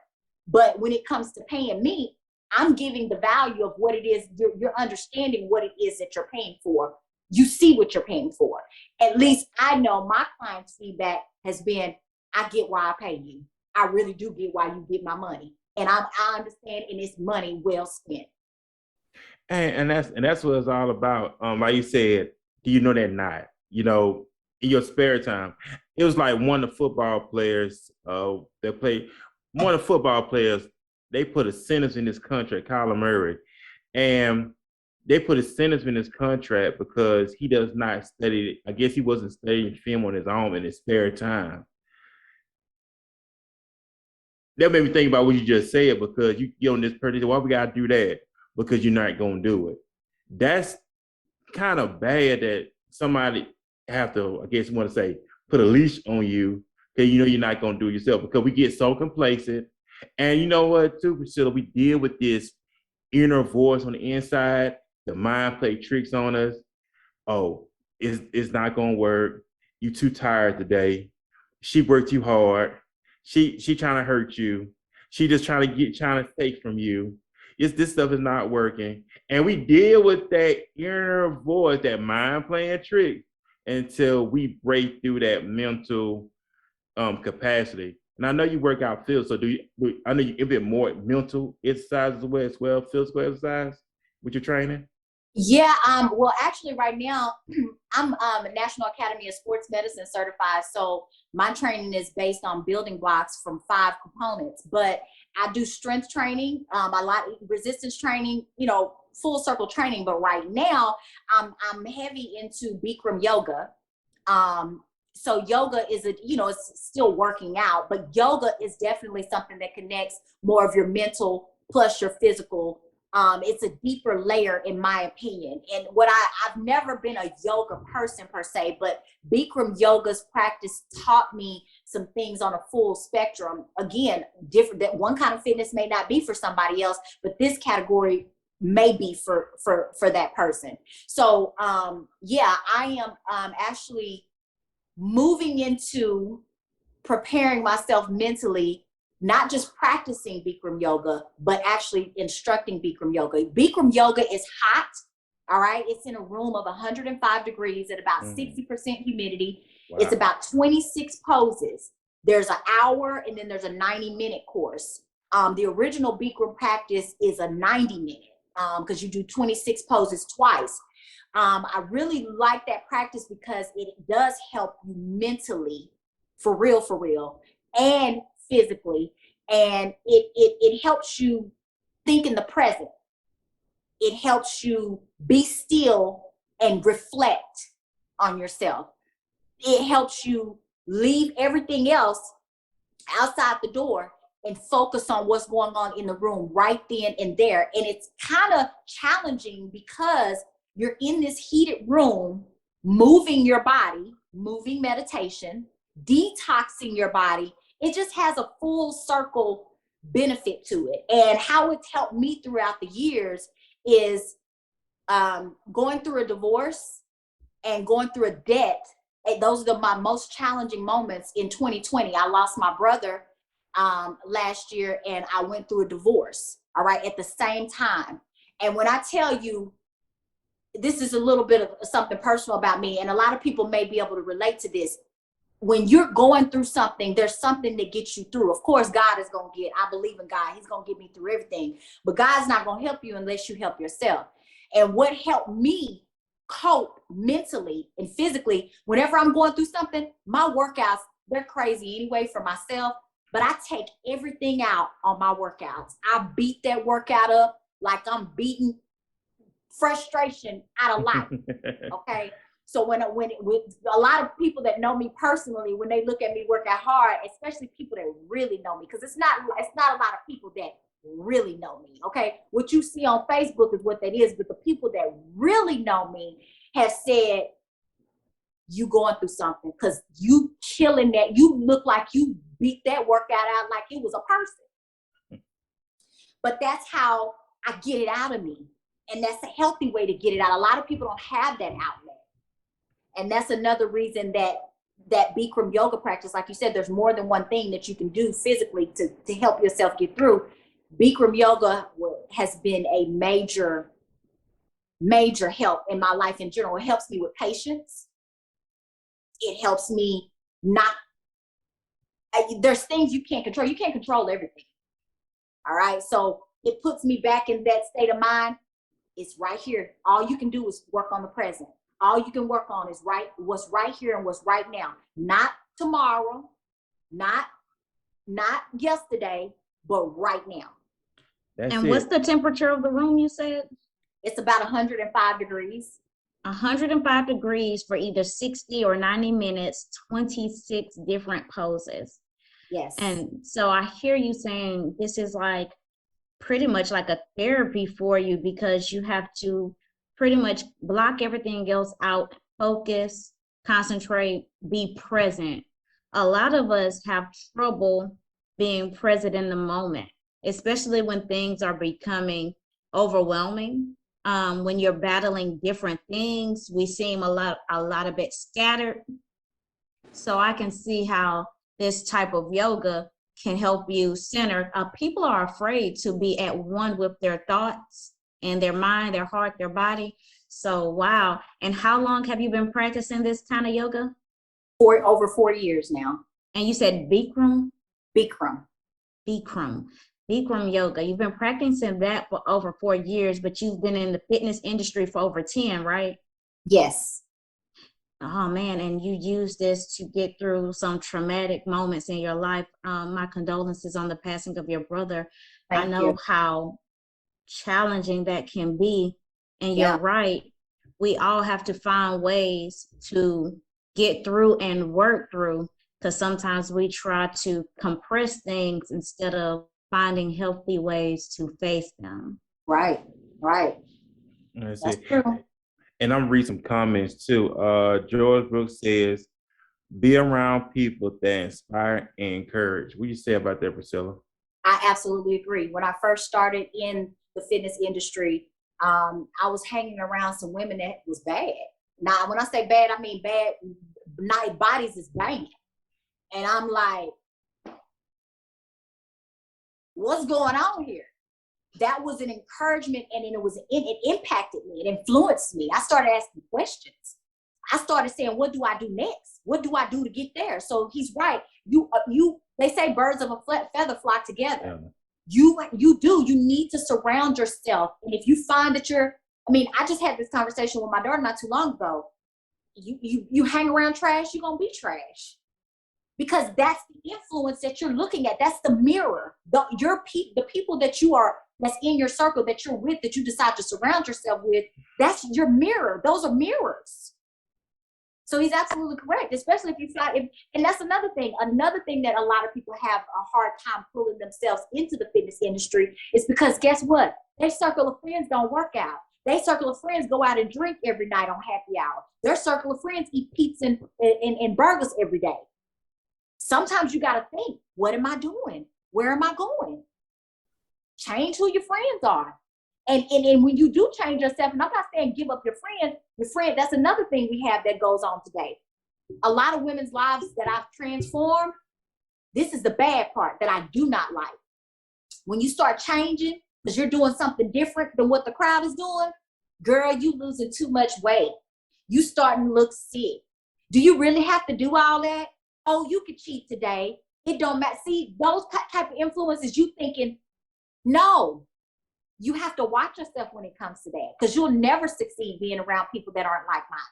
[SPEAKER 4] But when it comes to paying me, I'm giving the value of what it is. You're understanding what it is that you're paying for. You see what you're paying for. At least I know my clients' feedback has been, I get why I pay you. I really do get why you get my money. And I understand, and it's money well spent.
[SPEAKER 1] And that's what it's all about. Like you said, do you know that not? You know, in your spare time. It was like one of the football players that played. One of the football players, they put a sentence in his contract, Kyler Murray, and they put a sentence in his contract because he does not study. I guess he wasn't studying film on his own in his spare time. That made me think about what you just said, because you on this person, why we gotta do that? Because you're not gonna do it. That's kind of bad that somebody have to, I guess, want to say, put a leash on you because you know you're not gonna do it yourself, because we get so complacent. And you know what, too, Priscilla, we deal with this inner voice on the inside. The mind play tricks on us. Oh, it's not gonna work. You too tired today. She worked too hard. She trying to hurt you. She just trying to take from you. This stuff is not working. And we deal with that inner voice, that mind playing trick, until we break through that mental capacity. And I know you work out field, so I know you give it more mental exercise as well, physical exercise with your training?
[SPEAKER 4] Yeah, well, actually right now I'm National Academy of Sports Medicine certified. So my training is based on building blocks from 5 components, but I do strength training, a lot of resistance training, full circle training. But right now I'm heavy into Bikram yoga. So yoga is it's still working out, but yoga is definitely something that connects more of your mental plus your physical. It's a deeper layer, in my opinion. And I've never been a yoga person per se, but Bikram yoga's practice taught me some things on a full spectrum. Again, different, that one kind of fitness may not be for somebody else, but this category may be for that person. So yeah, I am actually moving into preparing myself mentally, not just practicing Bikram yoga, but actually instructing Bikram yoga. Bikram yoga is hot, all right? It's in a room of 105 degrees at about 60% humidity. Wow. It's about 26 poses. There's an hour and then there's a 90-minute course. The original Bikram practice is a 90-minute because you do 26 poses twice. I really like that practice because it does help you mentally, for real, and physically, and it helps you think in the present. It helps you be still and reflect on yourself. It helps you leave everything else outside the door and focus on what's going on in the room right then and there. And it's kind of challenging because you're in this heated room, moving your body, moving meditation, detoxing your body. It just has a full circle benefit to it. And how it's helped me throughout the years is going through a divorce and going through a debt. And those are my most challenging moments in 2020. I lost my brother last year and I went through a divorce, all right, at the same time. And when I tell you, this is a little bit of something personal about me, and a lot of people may be able to relate to this. When you're going through something, there's something that gets you through. Of course, God is going to I believe in God. He's going to get me through everything. But God's not going to help you unless you help yourself. And what helped me cope mentally and physically, whenever I'm going through something, my workouts, they're crazy anyway for myself. But I take everything out on my workouts. I beat that workout up like I'm beating frustration out of life. Okay. So when with a lot of people that know me personally, when they look at me working hard, especially people that really know me, because it's not a lot of people that really know me. Okay. What you see on Facebook is what that is, but the people that really know me have said, you going through something, because you killing that. You look like you beat that workout out like it was a person. But that's how I get it out of me. And that's a healthy way to get it out. A lot of people don't have that outlet. And that's another reason that Bikram yoga practice, like you said, there's more than one thing that you can do physically to help yourself get through. Bikram yoga has been a major help in my life in general. It helps me with patience. It helps me not, there's things you can't control. You can't control everything. All right. So it puts me back in that state of mind. It's right here. All you can do is work on the present. All you can work on is what's right here and what's right now. Not tomorrow, not yesterday, but right now.
[SPEAKER 2] And what's the temperature of the room you said?
[SPEAKER 4] It's about 105 degrees.
[SPEAKER 2] 105 degrees for either 60 or 90 minutes, 26 different poses.
[SPEAKER 4] Yes.
[SPEAKER 2] And so I hear you saying this is like pretty much like a therapy for you, because you have to pretty much block everything else out, focus, concentrate, be present. A lot of us have trouble being present in the moment, especially when things are becoming overwhelming. When you're battling different things, we seem a lot a bit scattered. So I can see how this type of yoga can help you center. People are afraid to be at one with their thoughts and their mind, their heart, their body. So, wow. And how long have you been practicing this kind of yoga?
[SPEAKER 4] Over 4 years now.
[SPEAKER 2] And you said Bikram?
[SPEAKER 4] Bikram.
[SPEAKER 2] Bikram yoga. You've been practicing that for over 4 years, but you've been in the fitness industry for over 10, right?
[SPEAKER 4] Yes.
[SPEAKER 2] Oh man, and you use this to get through some traumatic moments in your life. My condolences on the passing of your brother.
[SPEAKER 4] Thank
[SPEAKER 2] I know
[SPEAKER 4] you.
[SPEAKER 2] how challenging that can be. And you're right. We all have to find ways to get through and work through, because sometimes we try to compress things instead of finding healthy ways to face them.
[SPEAKER 4] Right.
[SPEAKER 1] That's true. And I'm reading some comments too. George Brooks says, be around people that inspire and encourage. What do you say about that, Priscilla?
[SPEAKER 4] I absolutely agree. When I first started in the fitness industry, I was hanging around some women that was bad. Now, when I say bad, I mean bad. Night bodies is bad. And I'm like, what's going on here? That was an encouragement, and it impacted me. It influenced me. I started asking questions. I started saying, what do I do next? What do I do to get there? So he's right. They say birds of a feather flock together. Yeah. You need to surround yourself. And if you find that I just had this conversation with my daughter not too long ago. You hang around trash, you're going to be trash. Because that's the influence that you're looking at. That's the mirror. The people that's in your circle that you're with, that you decide to surround yourself with, that's your mirror. Those are mirrors. So he's absolutely correct, especially if you find, and that's another thing that a lot of people have a hard time pulling themselves into the fitness industry is because guess what? Their circle of friends don't work out. Their circle of friends go out and drink every night on happy hour. Their circle of friends eat pizza and burgers every day. Sometimes you got to think, what am I doing? Where am I going? Change who your friends are. And when you do change yourself, and I'm not saying give up your friend, that's another thing we have that goes on today. A lot of women's lives that I've transformed, this is the bad part that I do not like. When you start changing, because you're doing something different than what the crowd is doing, girl, you losing too much weight. You starting to look sick. Do you really have to do all that? Oh, you could cheat today. It don't matter. See, those type of influences, you thinking, no. You have to watch yourself when it comes to that, because you'll never succeed being around people that aren't like-minded.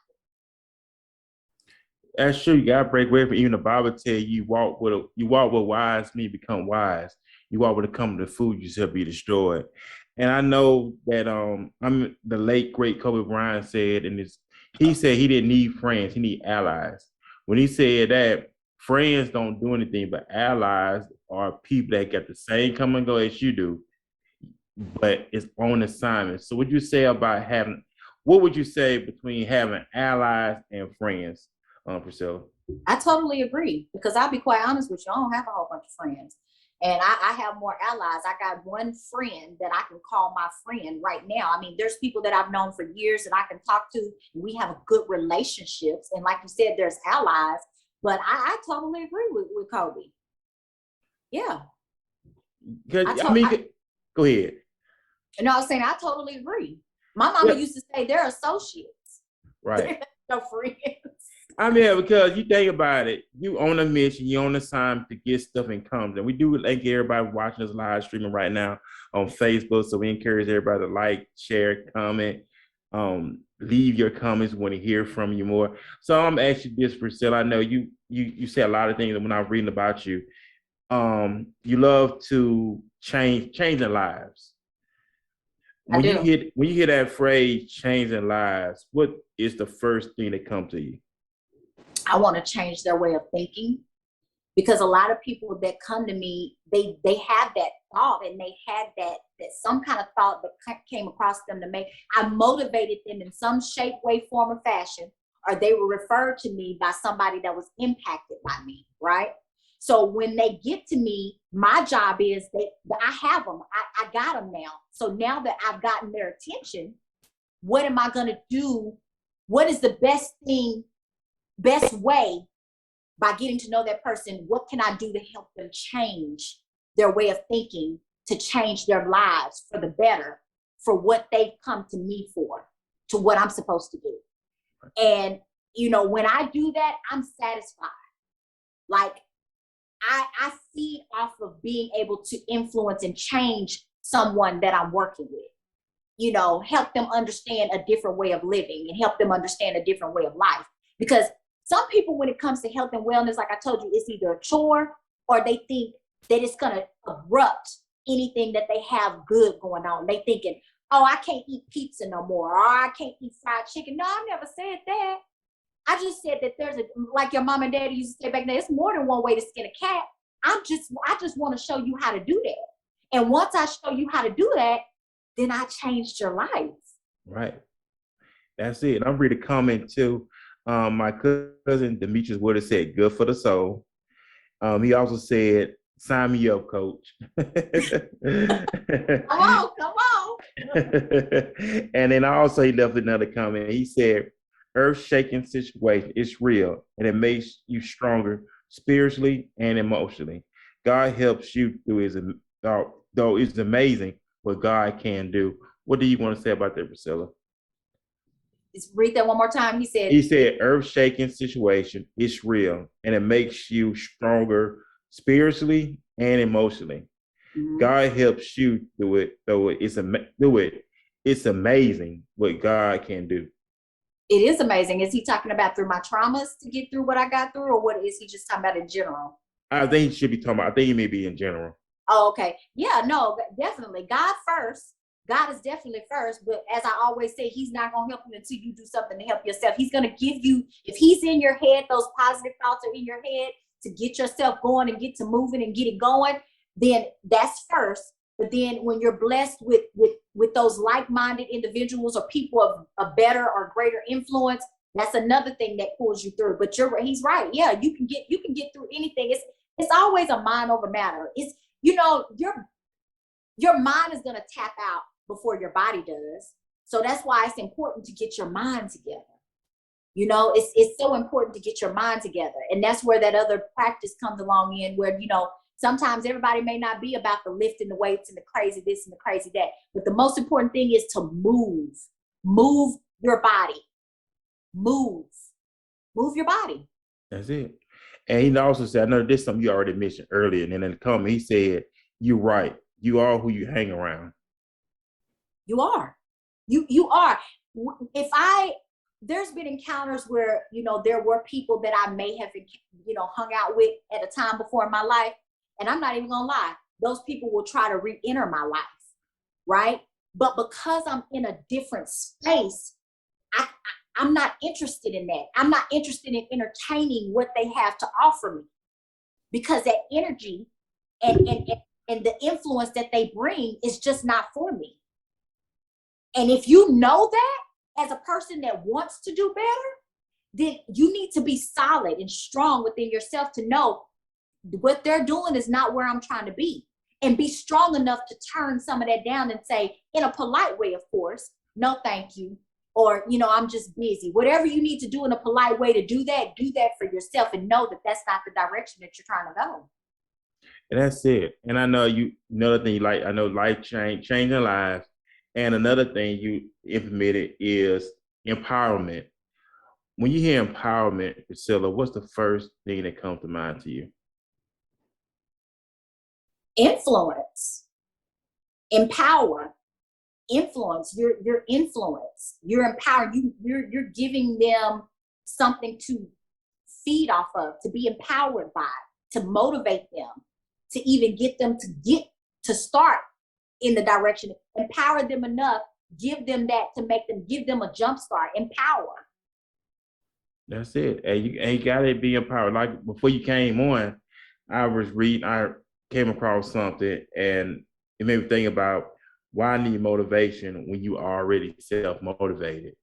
[SPEAKER 1] That's true. You gotta break away from, even the Bible tell you walk with wise men, become wise. You walk with a company of food, you shall be destroyed. And I know that I'm the late great Kobe Bryant said, he said he didn't need friends, he need allies. When he said that, friends don't do anything, but allies are people that got the same come and go as you do, but it's on assignment. So what would you say between having allies and friends, Priscilla?
[SPEAKER 4] I totally agree, because I'll be quite honest with you, I don't have a whole bunch of friends. And I have more allies. I got one friend that I can call my friend right now. I mean, there's people that I've known for years that I can talk to, and we have good relationships. And like you said, there's allies, but I totally agree with Kobe. Yeah.
[SPEAKER 1] Go ahead.
[SPEAKER 4] And I was saying, I totally agree. My mama used to say they're associates.
[SPEAKER 1] Right.
[SPEAKER 4] No friends.
[SPEAKER 1] I mean, because you think about it, you on a mission, you on assignment to get stuff in comes. And we do thank everybody watching us live streaming right now on Facebook. So we encourage everybody to like, share, comment, leave your comments. We want to hear from you more. So I'm asking this, Priscilla. I know you say a lot of things when I'm reading about you. You love to changing lives. When you hear that phrase changing lives, what is the first thing that comes to you?
[SPEAKER 4] I want to change their way of thinking, because a lot of people that come to me, they have that thought, and they had that some kind of thought that came across them to make. I motivated them in some shape, way, form, or fashion, or they were referred to me by somebody that was impacted by me, right? So when they get to me, my job is that I have them. I got them now. So now that I've gotten their attention, what am I going to do? What is the best way by getting to know that person? What can I do to help them change their way of thinking, to change their lives for the better, for what they've come to me for, to what I'm supposed to do? And, when I do that, I'm satisfied. Like, I feed off of being able to influence and change someone that I'm working with, help them understand a different way of living and help them understand a different way of life. Because some people, when it comes to health and wellness, like I told you, it's either a chore, or they think that it's going to abrupt anything that they have good going on. They thinking, oh, I can't eat pizza no more, or I can't eat fried chicken. No, I never said that. I just said that like your mom and daddy used to say back then, it's more than one way to skin a cat. I just want to show you how to do that. And once I show you how to do that, then I changed your life.
[SPEAKER 1] Right. That's it. I'm reading a comment too. My cousin Demetrius would have said, good for the soul. He also said, sign me up, coach.
[SPEAKER 4] Come on.
[SPEAKER 1] And then also he left another comment. He said, earth-shaking situation, it's real, and it makes you stronger spiritually and emotionally. God helps you through his, though it's amazing what God can do. What do you want to say about that, Priscilla?
[SPEAKER 4] Read that one more time.
[SPEAKER 1] He said, earth-shaking situation, it's real, and it makes you stronger spiritually and emotionally. Mm-hmm. God helps you through it, though it's amazing what God can do.
[SPEAKER 4] It is amazing. Is he talking about through my traumas to get through what I got through, or what is he just talking about in general?
[SPEAKER 1] I think he should be talking about, I think he may be in general.
[SPEAKER 4] Oh, okay. Yeah, no, definitely. God first. God is definitely first, but as I always say, he's not going to help you until you do something to help yourself. He's going to give you, if he's in your head, those positive thoughts are in your head to get yourself going and get to moving and get it going, then that's first. But then when you're blessed with those like-minded individuals or people of a better or greater influence, that's another thing that pulls you through. But he's right. Yeah, you can get through anything. It's always a mind over matter. It's, your mind is going to tap out before your body does. So that's why it's important to get your mind together. It's so important to get your mind together. And that's where that other practice comes along in, where, sometimes everybody may not be about the lifting the weights and the crazy this and the crazy that. But the most important thing is to move your body, move your body.
[SPEAKER 1] That's it. And he also said, I know this is something you already mentioned earlier. And then in the comment, he said, you're right. You are who you hang around.
[SPEAKER 4] You are. You are. There's been encounters where, there were people that I may have, hung out with at a time before in my life. And I'm not even going to lie. Those people will try to re-enter my life, right? But because I'm in a different space, I'm not interested in that. I'm not interested in entertaining what they have to offer me, because that energy and the influence that they bring is just not for me. And if you know that as a person that wants to do better, then you need to be solid and strong within yourself to know what they're doing is not where I'm trying to be, and be strong enough to turn some of that down and say, in a polite way, of course, no, thank you. Or, you know, I'm just busy. Whatever you need to do in a polite way to do that for yourself, and know that that's not the direction that you're trying to go.
[SPEAKER 1] And that's it. And I know another thing you like, I know life changing lives. And another thing you implemented is empowerment. When you hear empowerment, Priscilla, what's the first thing that comes to mind to you?
[SPEAKER 4] Influence, empower, influence. You're influence. You're empowered. You're giving them something to feed off of, to be empowered by, to motivate them, to even get them to start in the direction. Empower them enough, give them that to give them a jump start. Empower.
[SPEAKER 1] That's it. And you gotta be empowered. Like before you came on, I came across something and it made me think about why I need motivation when you are already self-motivated.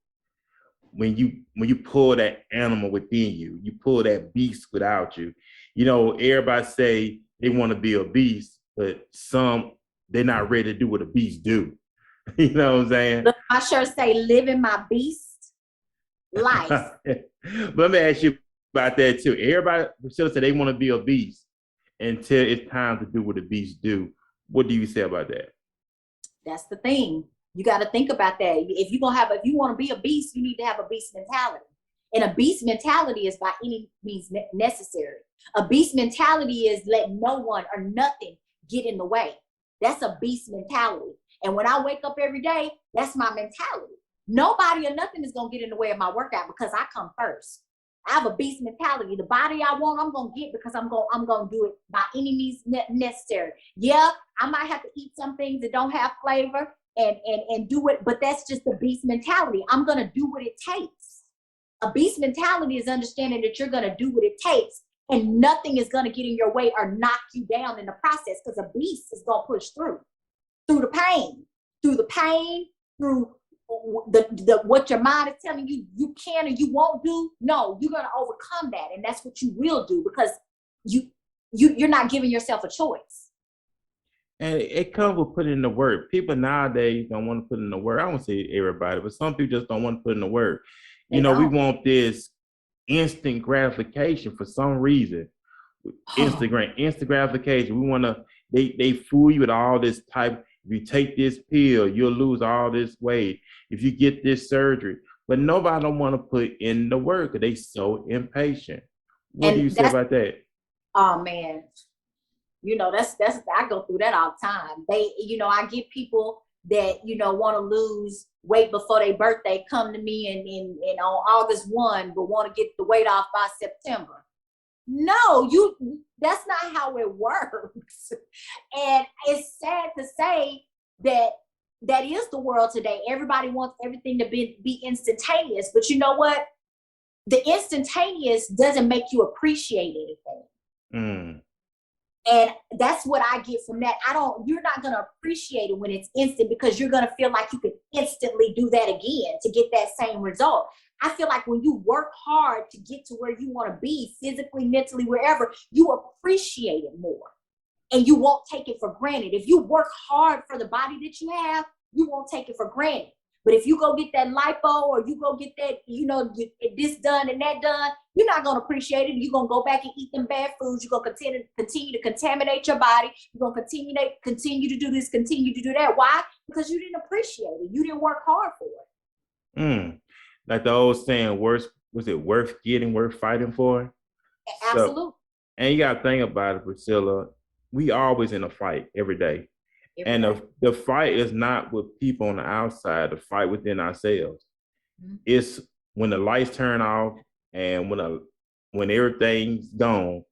[SPEAKER 1] When you pull that animal within you, you pull that beast without you. You know, everybody say they want to be a beast, but some they're not ready to do what a beast do. You know what I'm saying?
[SPEAKER 4] Look, I sure say living my beast life.
[SPEAKER 1] But let me ask you about that too. Everybody still say they want to be a beast until it's time to do what the beast do. What do you say about that?
[SPEAKER 4] That's the thing. You got to think about that. If you want to be a beast, you need to have a beast mentality. And a beast mentality is by any means necessary. A beast mentality is let no one or nothing get in the way. That's a beast mentality. And when I wake up every day, that's my mentality. Nobody or nothing is going to get in the way of my workout because I come first. I have a beast mentality. The body I want, I'm going to get because I'm going to do it by any means necessary. Yeah, I might have to eat some things that don't have flavor and do it, but that's just the beast mentality. I'm going to do what it takes. A beast mentality is understanding that you're going to do what it takes and nothing is going to get in your way or knock you down in the process, because a beast is going to push through the pain, through the what your mind is telling you you can or you won't do. No, you're going to overcome that, and that's what you will do, because you're not giving yourself a choice.
[SPEAKER 1] And it comes with putting in the work. People nowadays don't want to put in the work. I won't say everybody, but some people just don't want to put in the work. We want this instant gratification for some reason. Instant gratification. We want to. They fool you with all this type. If you take this pill, you'll lose all this weight. If you get this surgery, but nobody don't want to put in the work. They so impatient. What do you say about that?
[SPEAKER 4] Oh man, that's I go through that all the time. I get people that want to lose weight before their birthday come to me and on August 1, but want to get the weight off by September. No, that's not how it works. And it's sad to say that is the world today. Everybody wants everything to be instantaneous, but you know what? The instantaneous doesn't make you appreciate anything. And that's what I get from that. You're not going to appreciate it when it's instant, because you're going to feel like you can instantly do that again to get that same result. I feel like when you work hard to get to where you want to be physically, mentally, wherever, you appreciate it more and you won't take it for granted. If you work hard for the body that you have, you won't take it for granted. But if you go get that lipo or you go get that, this done and that done, you're not going to appreciate it. You're going to go back and eat them bad foods. You're going to continue to contaminate your body. You're going to continue to do this, continue to do that. Why? Because you didn't appreciate it. You didn't work hard for it.
[SPEAKER 1] Like the old saying, was it worth getting, worth fighting for?
[SPEAKER 4] Absolutely.
[SPEAKER 1] So, and you got to think about it, Priscilla. We always in a fight every day. The fight is not with people on the outside, the fight within ourselves. Mm-hmm. It's when the lights turn off and when everything's gone,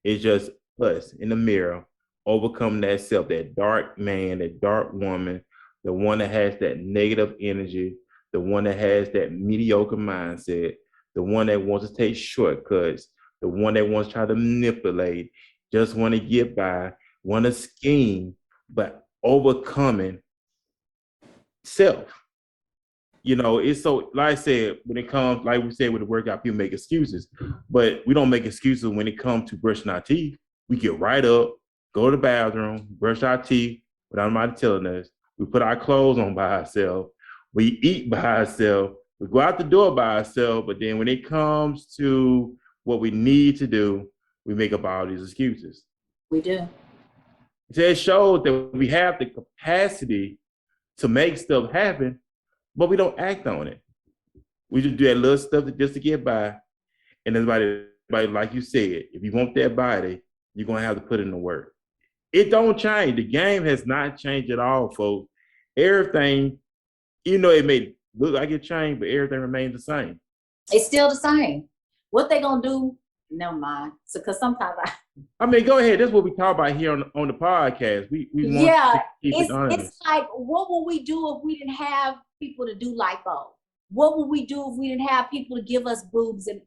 [SPEAKER 1] it's just us in the mirror, overcome that self, that dark man, that dark woman, the one that has that negative energy, the one that has that mediocre mindset, the one that wants to take shortcuts, the one that wants to try to manipulate, just want to get by, want to scheme, but overcoming self. It's so, like I said, when it comes, like we said with the workout, people make excuses, but we don't make excuses when it comes to brushing our teeth. We get right up, go to the bathroom, brush our teeth without anybody telling us. We put our clothes on by ourselves. We eat by ourselves. We go out the door by ourselves. But then when it comes to what we need to do, we make up all these excuses.
[SPEAKER 4] We do.
[SPEAKER 1] So it shows that we have the capacity to make stuff happen, but we don't act on it. We just do that little stuff just to get by. And everybody, like you said, if you want that body, you're going to have to put in the work. It don't change. The game has not changed at all, folks. Everything, it may look like it changed, but everything remains the same.
[SPEAKER 4] It's still the same. What they going to do, never mind. So, because sometimes
[SPEAKER 1] go ahead. That's what we talk about here on the podcast. We want to keep it honest.
[SPEAKER 4] It's like, what would we do if we didn't have people to do lipo? What would we do if we didn't have people to give us boobs and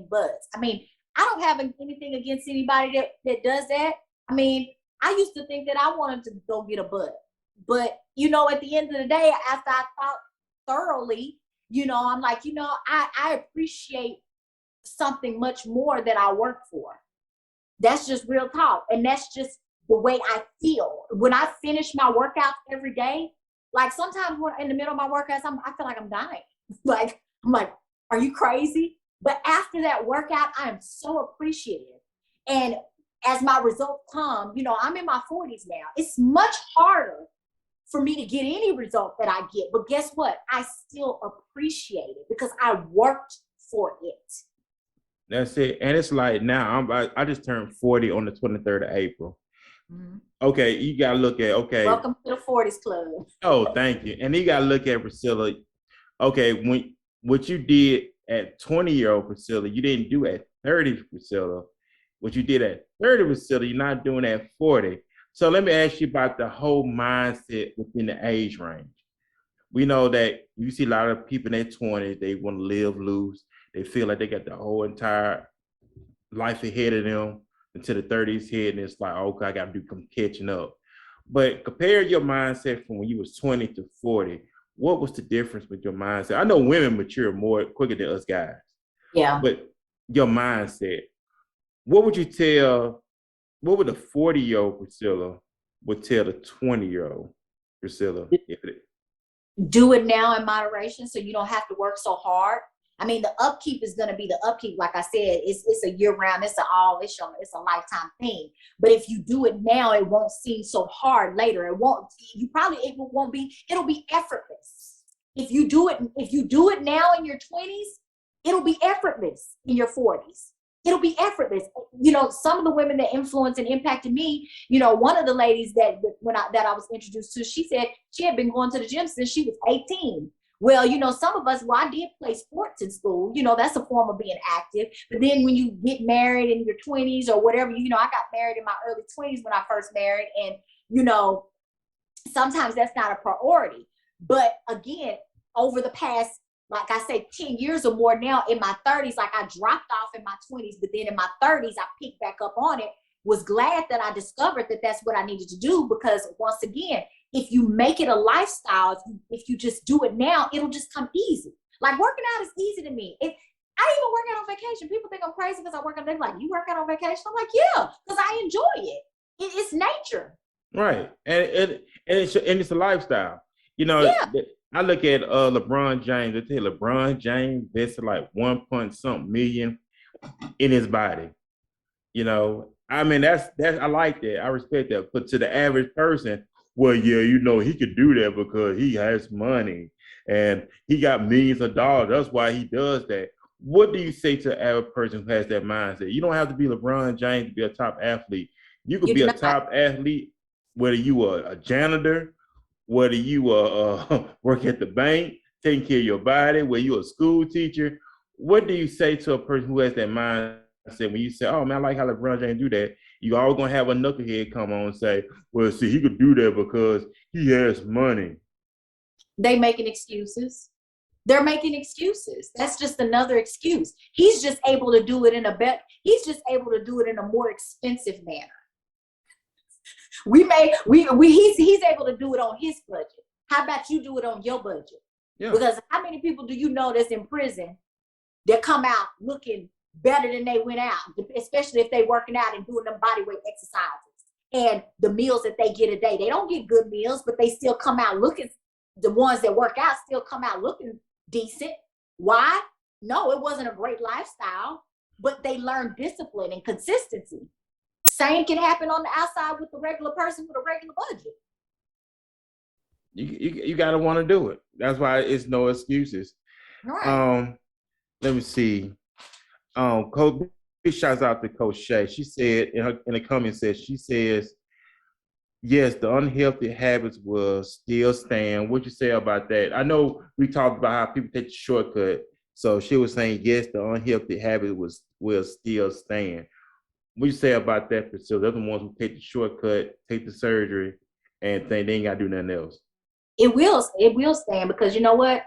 [SPEAKER 4] butts? I mean, I don't have anything against anybody that does that. I mean, I used to think that I wanted to go get a butt. But, at the end of the day, after I thought thoroughly, I'm like, I appreciate something much more that I work for. That's just real talk. And that's just the way I feel. When I finish my workouts every day, like sometimes when in the middle of my workouts, I feel like I'm dying. I'm like, are you crazy? But after that workout, I am so appreciative. And as my results come, I'm in my 40s now. It's much harder for me to get any result that I get. But guess what? I still appreciate it because I worked for it.
[SPEAKER 1] That's it. And it's like now, I just turned 40 on the 23rd of April. Mm-hmm. Okay, you got to look at,
[SPEAKER 4] Welcome to the 40s club.
[SPEAKER 1] Oh, thank you. And you got to look at Priscilla. Okay, what you did at 20-year-old Priscilla, you didn't do at 30 Priscilla. What you did at 30 Priscilla, you're not doing at 40. So let me ask you about the whole mindset within the age range. We know that you see a lot of people in their 20s, they want to live loose. They feel like they got the whole entire life ahead of them until the 30s hit, and it's like, okay, I got to do some catching up. But compare your mindset from when you was 20 to 40. What was the difference with your mindset? I know women mature more quicker than us guys.
[SPEAKER 4] Yeah.
[SPEAKER 1] But your mindset, what would the 40-year-old Priscilla would tell the 20-year-old Priscilla?
[SPEAKER 4] Do it now in moderation so you don't have to work so hard. I mean, the upkeep is going to be the upkeep. Like I said, it's a year round. It's a lifetime thing. But if you do it now, it won't seem so hard later. It'll be effortless. If you do it now in your 20s, it'll be effortless in your 40s. It'll be effortless. Some of the women that influenced and impacted me, one of the ladies that I was introduced to, she said she had been going to the gym since she was 18. Well, some of us, I did play sports in school. That's a form of being active. But then when you get married in your 20s or whatever, I got married in my early 20s when I first married. And, sometimes that's not a priority. But again, over the past, like I said, 10 years or more now in my 30s, like I dropped off in my 20s, but then in my 30s, I picked back up on it, was glad that I discovered that that's what I needed to do. Because once again, if you make it a lifestyle, if you just do it now, it'll just come easy. Like working out is easy to me. I even work out on vacation. People think I'm crazy because I work out. They're like, you work out on vacation? I'm like, yeah, because I enjoy it. It's nature.
[SPEAKER 1] Right. And it's a lifestyle.
[SPEAKER 4] Yeah.
[SPEAKER 1] I look at LeBron James. I tell you, LeBron James invested like 1.something million in his body. I mean, that's I like that. I respect that. But to the average person, well, yeah, he could do that because he has money and he got millions of dollars. That's why he does that. What do you say to an average person who has that mindset? You don't have to be LeBron James to be a top athlete. You could be a top athlete, whether you are a janitor, whether you work at the bank, taking care of your body, whether you're a school teacher. What do you say to a person who has that mindset when you say, oh, man, I like how LeBron James do that? You always gonna have a knucklehead come on and say, "Well, see, he could do that because he has money."
[SPEAKER 4] They making excuses. They're making excuses. That's just another excuse. He's just able to do it in a he's just able to do it in a more expensive manner. He's able to do it on his budget. How about you do it on your budget?
[SPEAKER 1] Yeah.
[SPEAKER 4] Because how many people do you know that's in prison that come out looking better than they went out, especially if they working out and doing them body weight exercises and the meals that they get a day? They don't get good meals, but they still come out looking, the ones that work out still come out looking decent. Why? No, it wasn't a great lifestyle, but they learned discipline and consistency. Same can happen on the outside with the regular person with a regular budget.
[SPEAKER 1] You gotta want to do it. That's why it's no excuses.
[SPEAKER 4] Right.
[SPEAKER 1] Let me see. Coach, big shouts out to Coach Shea. She said in the comments, she says, yes, the unhealthy habits will still stand. What you say about that? I know we talked about how people take the shortcut. So she was saying, yes, the unhealthy habit will still stand. What you say about that, Priscilla? They're the ones who take the shortcut, take the surgery, and think they ain't got to do nothing else.
[SPEAKER 4] It will stand, because you know what?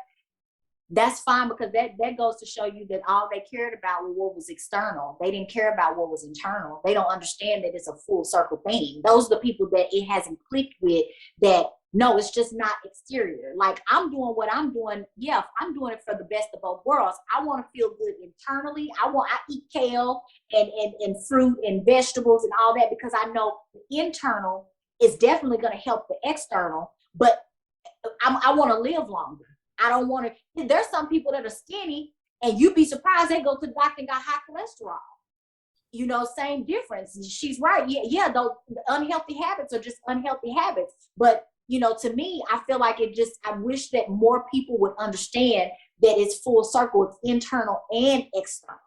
[SPEAKER 4] That's fine, because that goes to show you that all they cared about was what was external. They didn't care about what was internal. They don't understand that it's a full circle thing. Those are the people that it hasn't clicked with, that no, it's just not exterior. Like, I'm doing what I'm doing. Yeah, I'm doing it for the best of both worlds. I want to feel good internally. I eat kale and fruit and vegetables and all that, because I know the internal is definitely going to help the external, but I want to live longer. I don't want to. There's some people that are skinny, and you'd be surprised they go to the doctor and got high cholesterol. You know, same difference. She's right. Yeah. Those unhealthy habits are just unhealthy habits. But you know, to me, I feel like I wish that more people would understand that it's full circle. It's internal and external.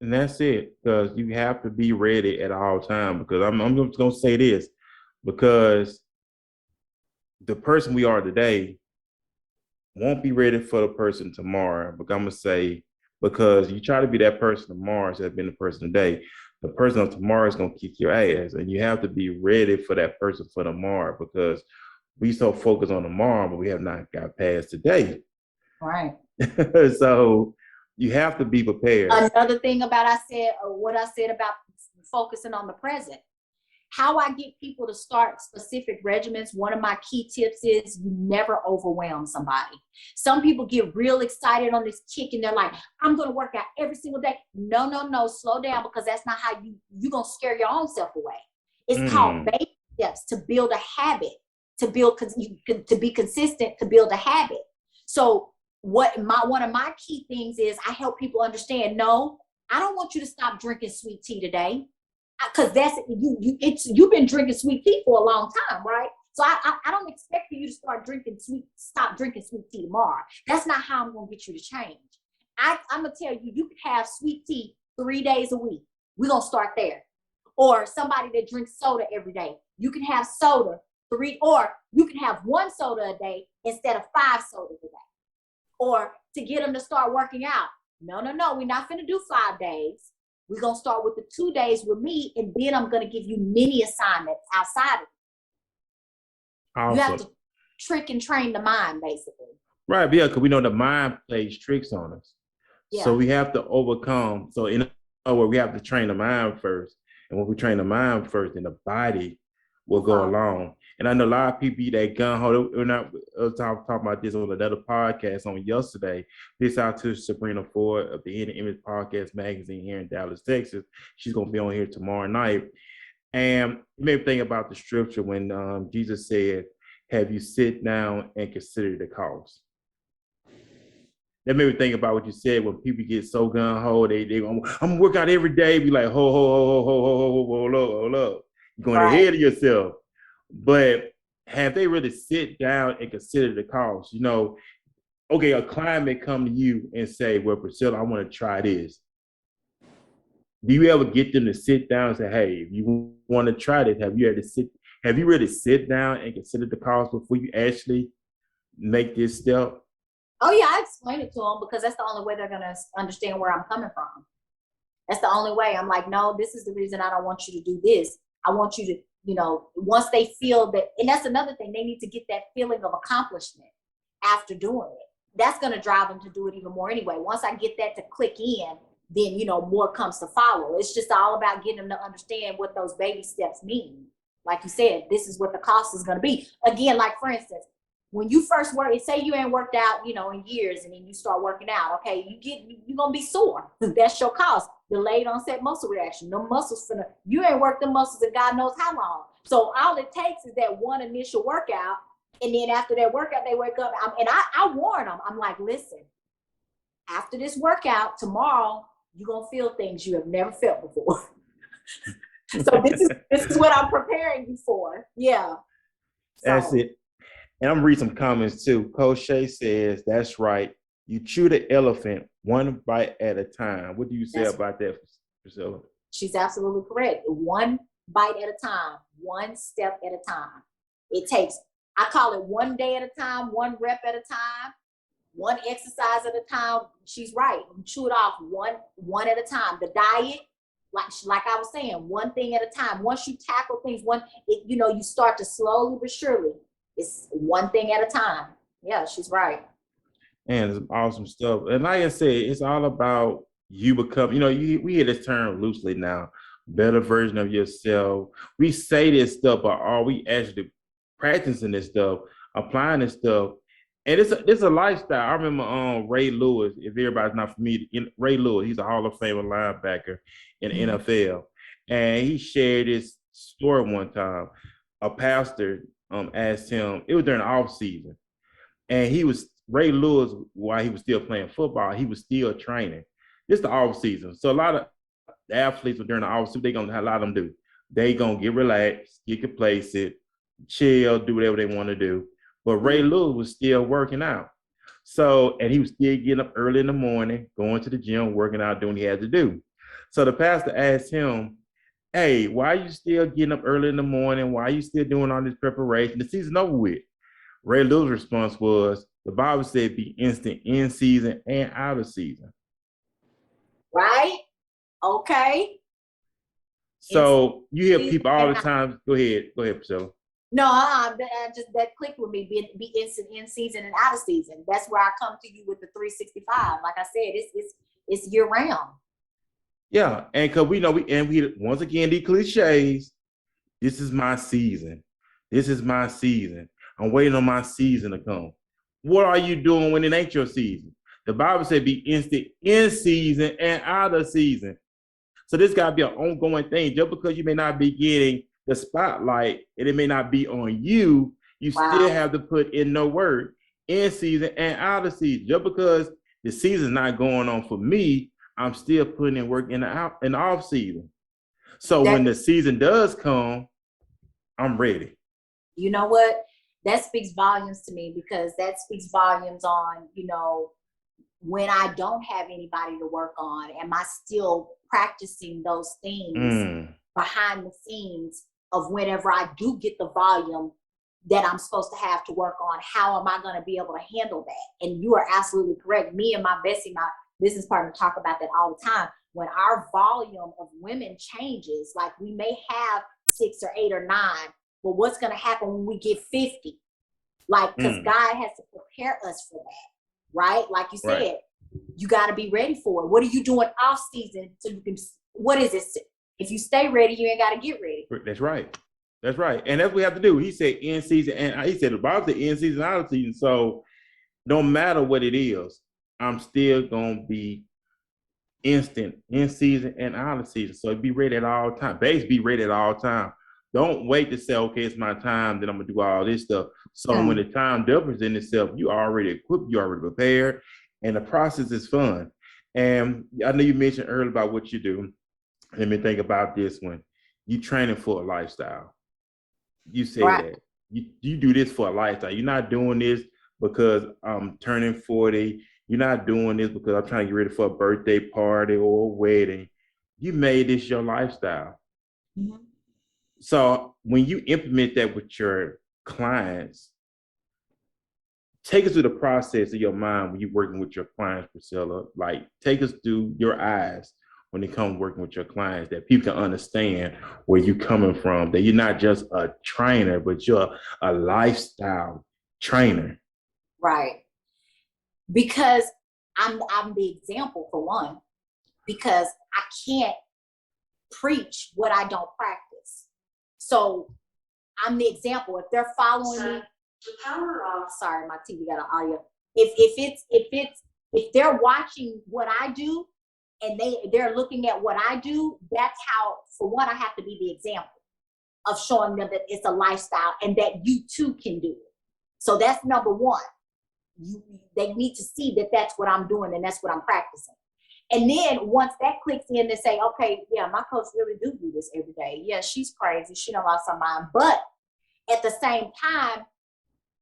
[SPEAKER 1] And that's it, because you have to be ready at all times. Because I'm just gonna say this, because the person we are today won't be ready for the person tomorrow. But I'm gonna say, because you try to be that person tomorrow instead of being the person today, the person of tomorrow is gonna kick your ass, and you have to be ready for that person for tomorrow, because we so focused on tomorrow, but we have not got past today.
[SPEAKER 4] Right.
[SPEAKER 1] So you have to be prepared.
[SPEAKER 4] Another thing about what I said about focusing on the present. How I get people to start specific regimens, one of my key tips is you never overwhelm somebody. Some people get real excited on this kick and they're like, I'm going to work out every single day. No, slow down, because that's not how you're going to scare your own self away. It's called baby steps to build a habit, to be consistent, to build a habit. So one of my key things is I help people understand, no, I don't want you to stop drinking sweet tea today. Because that's you've been drinking sweet tea for a long time, right? So I don't expect for you to stop drinking sweet tea tomorrow. That's not how I'm gonna get you to change. I'm gonna tell you, you can have sweet tea 3 days a week. We're gonna start there. Or somebody that drinks soda every day, you can have soda or you can have 1 soda a day instead of 5 sodas a day. Or to get them to start working out. No, we're not gonna do 5 days. We're going to start with the 2 days with me, and then I'm going to give you mini assignments outside of it. Awesome. You have to trick and train the mind, basically.
[SPEAKER 1] Right, yeah, because we know the mind plays tricks on us. Yeah. So we have to overcome. So in other words, we have to train the mind first. And when we train the mind first, then the body will go along. And I know a lot of people that gun-ho. We're not talking about this on another podcast on yesterday. This out to Sabrina Ford of the Hidden Image Podcast magazine here in Dallas, Texas. She's going to be on here tomorrow night. And you may think about the scripture when Jesus said, have you sit down and consider the cost? That made me think about what you said when people get so gun-ho. I'm going to work out every day. Be like, hold up. You're going ahead of yourself. But have they really sit down and consider the cost? You know, okay, a client may come to you and say, well, Priscilla, I want to try this. Do you ever get them to sit down and say, hey, if you want to try this, have you really sit down and consider the cost before you actually make this step?
[SPEAKER 4] Oh yeah, I explain it to them, because that's the only way they're going to understand where I'm coming from. That's the only way. I'm like, no, this is the reason I don't want you to do this. I want you to, once they feel that, and that's another thing, they need to get that feeling of accomplishment after doing it. That's going to drive them to do it even more anyway. Once I get that to click in, then, more comes to follow. It's just all about getting them to understand what those baby steps mean. Like you said, this is what the cost is going to be. Again, like for instance, when you first work, say you ain't worked out, in years, and then you start working out, okay, you're going to be sore. That's your cost. Delayed onset muscle reaction. No muscles you ain't worked the muscles in God knows how long. So all it takes is that one initial workout. And then after that workout, they wake up, and I warn them. I'm like, listen, after this workout, tomorrow, you're going to feel things you have never felt before. So this is what I'm preparing you for. Yeah.
[SPEAKER 1] That's it. And I'm reading some comments too. Coach Shea says, that's right. You chew the elephant one bite at a time. What do you say about that, Priscilla?
[SPEAKER 4] She's absolutely correct. One bite at a time, one step at a time. It takes, I call it one day at a time, one rep at a time, one exercise at a time. She's right. You chew it off one at a time. The diet, like I was saying, one thing at a time. Once you tackle things, you start to slowly but surely. It's one thing at a time. Yeah, she's right.
[SPEAKER 1] And it's awesome stuff. And like I said, it's all about you become, we hear this term loosely now, better version of yourself. We say this stuff, but are we actually practicing this stuff, applying this stuff? And it's a lifestyle. I remember Ray Lewis, if everybody's not familiar, Ray Lewis, he's a Hall of Fame linebacker in the NFL. And he shared this story one time. A pastor asked him, it was during the off season, and Ray Lewis, while he was still playing football, he was still training. It's the off season. So a lot of the athletes during the off season, they're gonna have a lot of them do. They gonna get relaxed, get complacent, chill, do whatever they want to do. But Ray Lewis was still working out. So, and he was still getting up early in the morning, going to the gym, working out, doing what he had to do. So the pastor asked him, hey, why are you still getting up early in the morning? Why are you still doing all this preparation? The season's over with. Ray Lewis' response was, the Bible said be instant in season and out of season.
[SPEAKER 4] Right? Okay.
[SPEAKER 1] So you hear people all the time. Go ahead, Priscilla.
[SPEAKER 4] No, that clicked with me. Be instant in season and out of season. That's where I come to you with the 365. Like I said, it's year round.
[SPEAKER 1] Yeah, and because we once again these cliches. This is my season. This is my season. I'm waiting on my season to come. What are you doing when it ain't your season? The Bible said be instant in season and out of season. So this got to be an ongoing thing. Just because you may not be getting the spotlight and it may not be on you, you still have to put in the work in season and out of season. Just because the season's not going on for me, I'm still putting in work in the off season. So when the season does come, I'm ready.
[SPEAKER 4] You know what? That speaks volumes to me, because that speaks volumes on, when I don't have anybody to work on, am I still practicing those things behind the scenes of whenever I do get the volume that I'm supposed to have to work on? How am I going to be able to handle that? And you are absolutely correct. Me and my Bessie, my business partner, talk about that all the time. When our volume of women changes, like we may have 6 or 8 or 9, but what's going to happen when we get 50? Like, because God has to prepare us for that, right? Like you said, you got to be ready for it. What are you doing off season so you can, what is it? If you stay ready, you ain't got to get ready.
[SPEAKER 1] That's right. That's right. And that's what we have to do. He said in season, and he said the Bible said in season, out of season. So no matter what it is, I'm still going to be instant in season and out of season. So be ready at all time. Base, be ready at all time. Don't wait to say, okay, it's my time, then I'm gonna do all this stuff. So when the time does present itself, you are already equipped, you already prepared, and the process is fun. And I know you mentioned earlier about what you do. Let me think about this one. You training for a lifestyle. You say that. You do this for a lifestyle. You're not doing this because I'm turning 40. You're not doing this because I'm trying to get ready for a birthday party or a wedding. You made this your lifestyle. Mm-hmm. So when you implement that with your clients, take us through the process of your mind when you're working with your clients, Priscilla. Like, take us through your eyes when it comes working with your clients, that people can understand where you're coming from, that you're not just a trainer, but you're a lifestyle trainer.
[SPEAKER 4] Right. Because I'm the example for one, because I can't preach what I don't practice. So I'm the example. If they're following me, power off. Sorry, my TV got an audio. If they're watching what I do and they're looking at what I do, that's how, for one, I have to be the example of showing them that it's a lifestyle and that you too can do it. So that's number one. They need to see that that's what I'm doing and that's what I'm practicing. And then once that clicks in, they say, okay, yeah, my coach really do this every day. Yeah, she's crazy. She done lost her mind. But at the same time,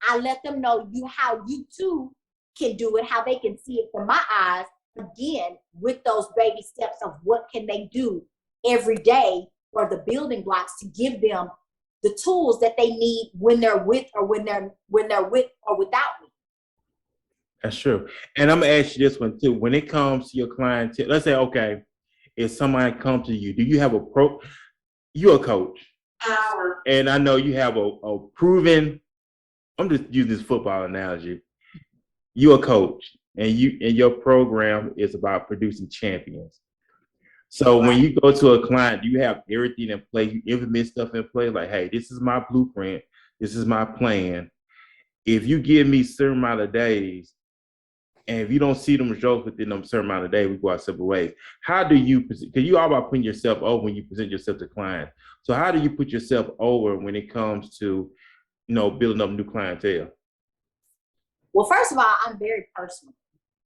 [SPEAKER 4] I let them know how you too can do it, how they can see it from my eyes, again, with those baby steps of what can they do every day, or the building blocks to give them the tools that they need when they're with or when they're with or without me.
[SPEAKER 1] That's true. And I'm gonna ask you this one too. When it comes to your clientele, let's say, okay, if somebody comes to you, do you have you're a coach. And I know you have a proven, I'm just using this football analogy. You're a coach and your program is about producing champions. So when you go to a client, do you have everything in place? You implement stuff in place like, hey, this is my blueprint. This is my plan. If you give me a certain amount of days, and if you don't see them results within a certain amount of days, we go our separate ways. How do you, because you all about putting yourself over when you present yourself to clients. So how do you put yourself over when it comes to, building up new clientele?
[SPEAKER 4] Well, first of all, I'm very personal.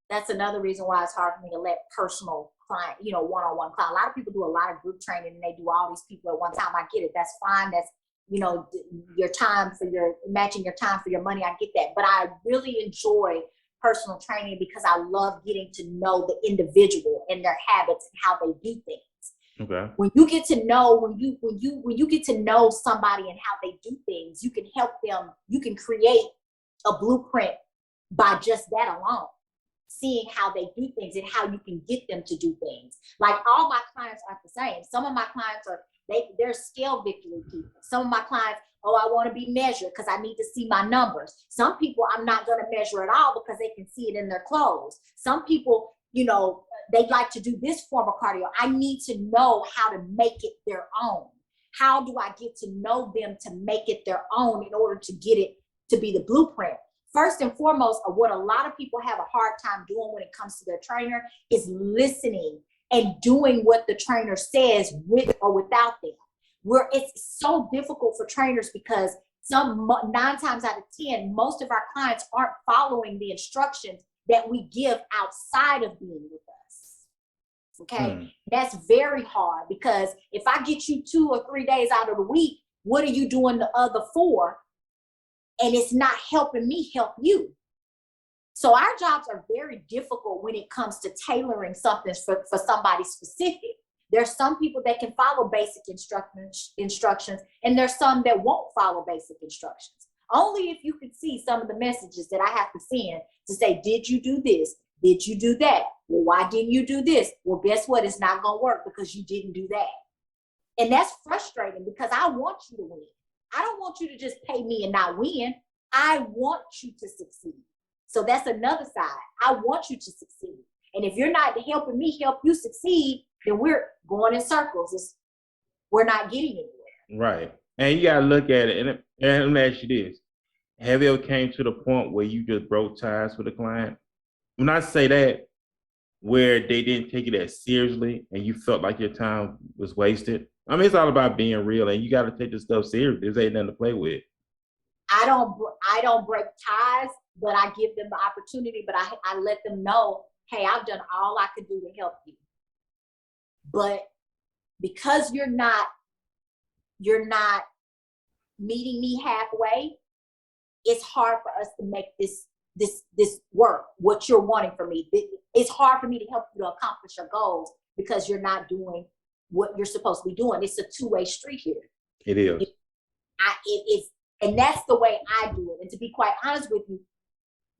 [SPEAKER 4] That's another reason why it's hard for me to let personal client, one-on-one client. A lot of people do a lot of group training and they do all these people at one time. I get it. That's fine. That's, your time matching your time for your money. I get that. But I really enjoy personal training because I love getting to know the individual and their habits and how they do things.
[SPEAKER 1] Okay.
[SPEAKER 4] When you get to know, when you get to know somebody and how they do things, you can help them, you can create a blueprint by just that alone, seeing how they do things and how you can get them to do things. Like, all my clients aren't the same. Some of my clients they're scale victory people. Some of my clients, I want to be measured because I need to see my numbers. Some people I'm not going to measure at all because they can see it in their clothes. Some people, they like to do this form of cardio. I need to know how to make it their own. How do I get to know them to make it their own in order to get it to be the blueprint? First and foremost, what a lot of people have a hard time doing when it comes to their trainer is listening and doing what the trainer says with or without them. It's so difficult for trainers because 9 times out of 10, most of our clients aren't following the instructions that we give outside of being with us. Okay. That's very hard because if I get you 2 or 3 days out of the week, what are you doing the other 4? And it's not helping me help you. So our jobs are very difficult when it comes to tailoring something for somebody specific. There's some people that can follow basic instructions, and there's some that won't follow basic instructions. Only if you can see some of the messages that I have to send to say, did you do this? Did you do that? Well, why didn't you do this? Well, guess what? It's not going to work because you didn't do that. And that's frustrating because I want you to win. I don't want you to just pay me and not win. I want you to succeed. So that's another side. I want you to succeed. And if you're not helping me help you succeed, then we're going in circles. We're not getting anywhere.
[SPEAKER 1] Right. And you got to look at it. And let me ask you this. Have you ever came to the point where you just broke ties with a client? When I say that, where they didn't take it as seriously and you felt like your time was wasted? I mean, it's all about being real, and you got to take this stuff seriously. This ain't nothing to play with.
[SPEAKER 4] I don't break ties, but I give them the opportunity, but I let them know, hey, I've done all I could do to help you. But because you're not meeting me halfway, it's hard for us to make this work, what you're wanting from me. It's hard for me to help you to accomplish your goals because you're not doing what you're supposed to be doing. It's a two-way street here.
[SPEAKER 1] It is.
[SPEAKER 4] It is, and that's the way I do it. And to be quite honest with you,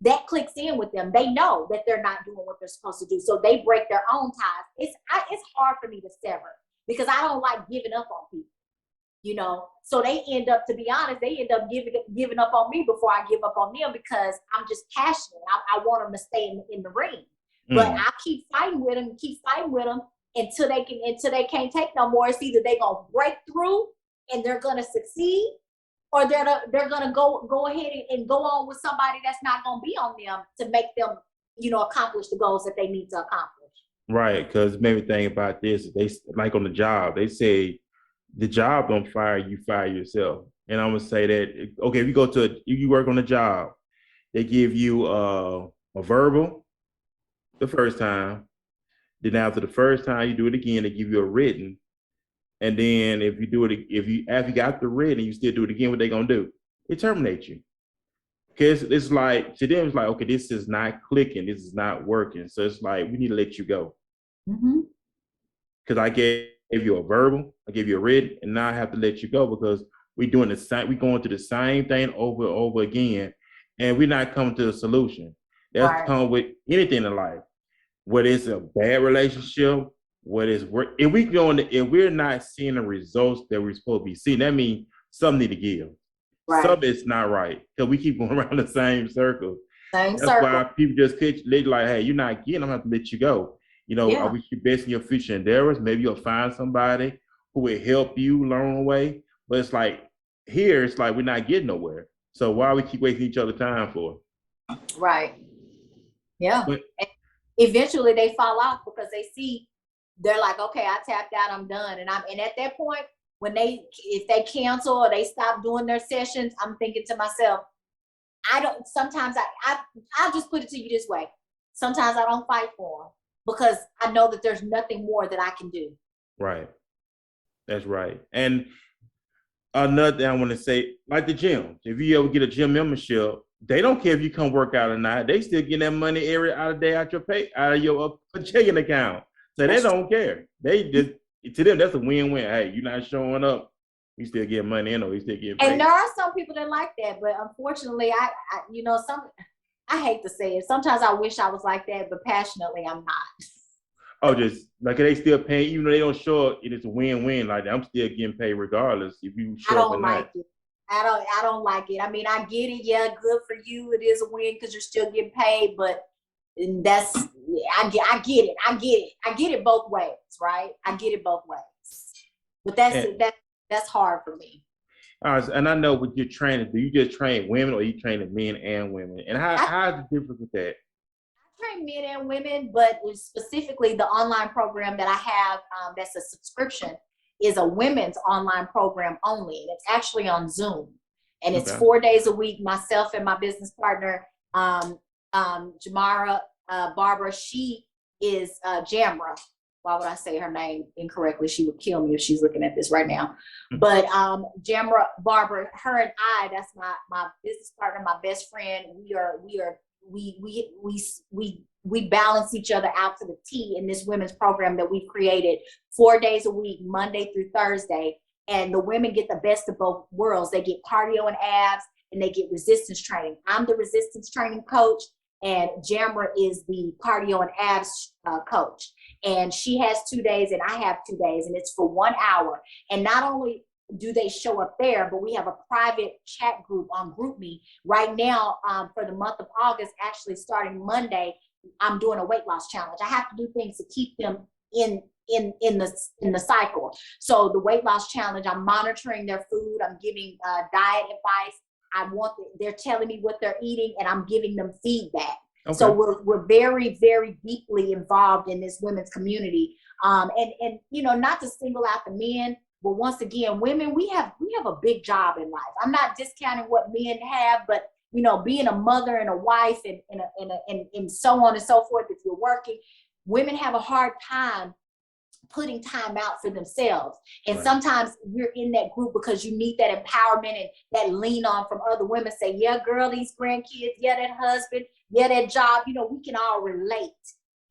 [SPEAKER 4] that clicks in with them. They know that they're not doing what they're supposed to do, so they break their own ties. It's hard for me to sever because I don't like giving up on people, you know. So they end up, to be honest, they end up giving up on me before I give up on them because I'm just passionate. I want them to stay in the ring, but I keep fighting with them until they can't take no more. It's either they gonna break through and they're gonna succeed, or they're gonna go ahead and go on with somebody that's not gonna be on them to make them, you know, accomplish the goals that they need to accomplish. Right,
[SPEAKER 1] because maybe think about this. They like on the job. They say the job don't fire you, fire yourself. And I'm gonna say that okay, if you work on a job, they give you a verbal the first time. Then after the first time you do it again, they give you a written. And then if you after you got the written and you still do it again, what they gonna do? They terminate you. Because it's like, to them, it's like, okay, this is not clicking, this is not working. So it's like, we need to let you go. Because I gave you a verbal, I gave you a written, and now I have to let you go because we're going through the same thing over and over again, and we're not coming to a solution. That's come with anything in life. Whether it's a bad relationship, what is work, if we're not seeing the results that we're supposed to be seeing, that means something need to give. Something's not right because we keep going around the same circle. That's why people just pitch. They like, hey, you're not getting. I'm gonna have to let you go. You know, I wish you best in your future endeavors. Maybe you'll find somebody who will help you along the way. But it's like here, it's like we're not getting nowhere. So why we keep wasting each other's time for?
[SPEAKER 4] Right. Yeah. But eventually they fall off because they're like, okay, I tapped out, I'm done. And at that point, if they cancel or they stop doing their sessions, I'm thinking to myself, sometimes I'll just put it to you this way. Sometimes I don't fight for them because I know that there's nothing more that I can do. Right.
[SPEAKER 1] That's right. And another thing I want to say, like the gym, if you ever get a gym membership, they don't care if you come work out or not. They still get that money every other day out of your checking account. So they don't care. They just, to them, that's a win-win. Hey, you're not showing up, you still get money in, or you still get paid.
[SPEAKER 4] And there are some people that like that, but unfortunately, I hate to say it. Sometimes I wish I was like that, but passionately, I'm not.
[SPEAKER 1] Oh, just like they still paying, even though they don't show up, it's a win-win. Like I'm still getting paid regardless if you show up or not.
[SPEAKER 4] I don't like it. I mean, I get it. Yeah, good for you. It is a win because you're still getting paid, but I get it. I get it both ways, right? I get it both ways. But that's hard for me.
[SPEAKER 1] And I know with your training, do you just train women or you train men and women? And how's the difference with that?
[SPEAKER 4] I train men and women, but specifically the online program that I have that's a subscription is a women's online program only. And it's actually on Zoom. And it's 4 days a week. Myself and my business partner, Jamara Barbara, she is Jamra. Why would I say her name incorrectly? She would kill me if she's looking at this right now. But Jamra Barbara, her and I, that's my business partner, my best friend. We balance each other out to the T in this women's program that we've created 4 days a week, Monday through Thursday. And the women get the best of both worlds. They get cardio and abs, and they get resistance training. I'm the resistance training coach, and Jamra is the cardio and abs coach. And she has 2 days and I have 2 days, and it's for 1 hour. And not only do they show up there, but we have a private chat group on GroupMe right now for the month of August. Actually starting Monday, I'm doing a weight loss challenge. I have to do things to keep them in the cycle. So the weight loss challenge, I'm monitoring their food. I'm giving diet advice. They're telling me what they're eating, and I'm giving them feedback. Okay. So we're very, very deeply involved in this women's community. And not to single out the men, but once again, women, we have a big job in life. I'm not discounting what men have, but being a mother and a wife and so on and so forth, if you're working, women have a hard time putting time out for themselves. And sometimes you're in that group because you need that empowerment and that lean on from other women. Say, yeah, girl, these grandkids, yeah, that husband, yeah, that job, we can all relate,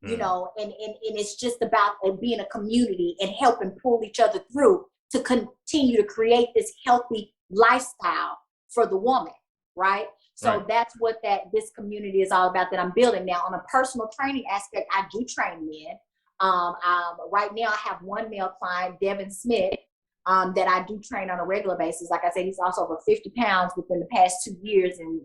[SPEAKER 4] and it's just about being a community and helping pull each other through to continue to create this healthy lifestyle for the woman, right? So
[SPEAKER 1] Right.
[SPEAKER 4] that's what this community is all about that I'm building. Now, on a personal training aspect, I do train men. Right now, I have one male client, Devin Smith, that I do train on a regular basis. Like I said, he's also over 50 pounds within the past 2 years, and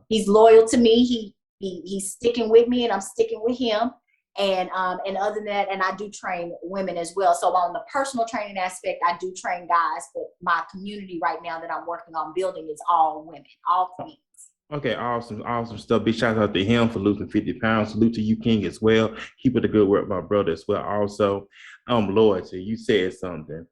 [SPEAKER 4] he's loyal to me. He's sticking with me, and I'm sticking with him. And other than that, and I do train women as well. So on the personal training aspect, I do train guys, but my community right now that I'm working on building is all women, all queens.
[SPEAKER 1] Okay, awesome stuff. Big shout out to him for losing 50 pounds. Salute to you, King, as well. Keep up the good work, my brother, as well. Also, loyalty. You said something.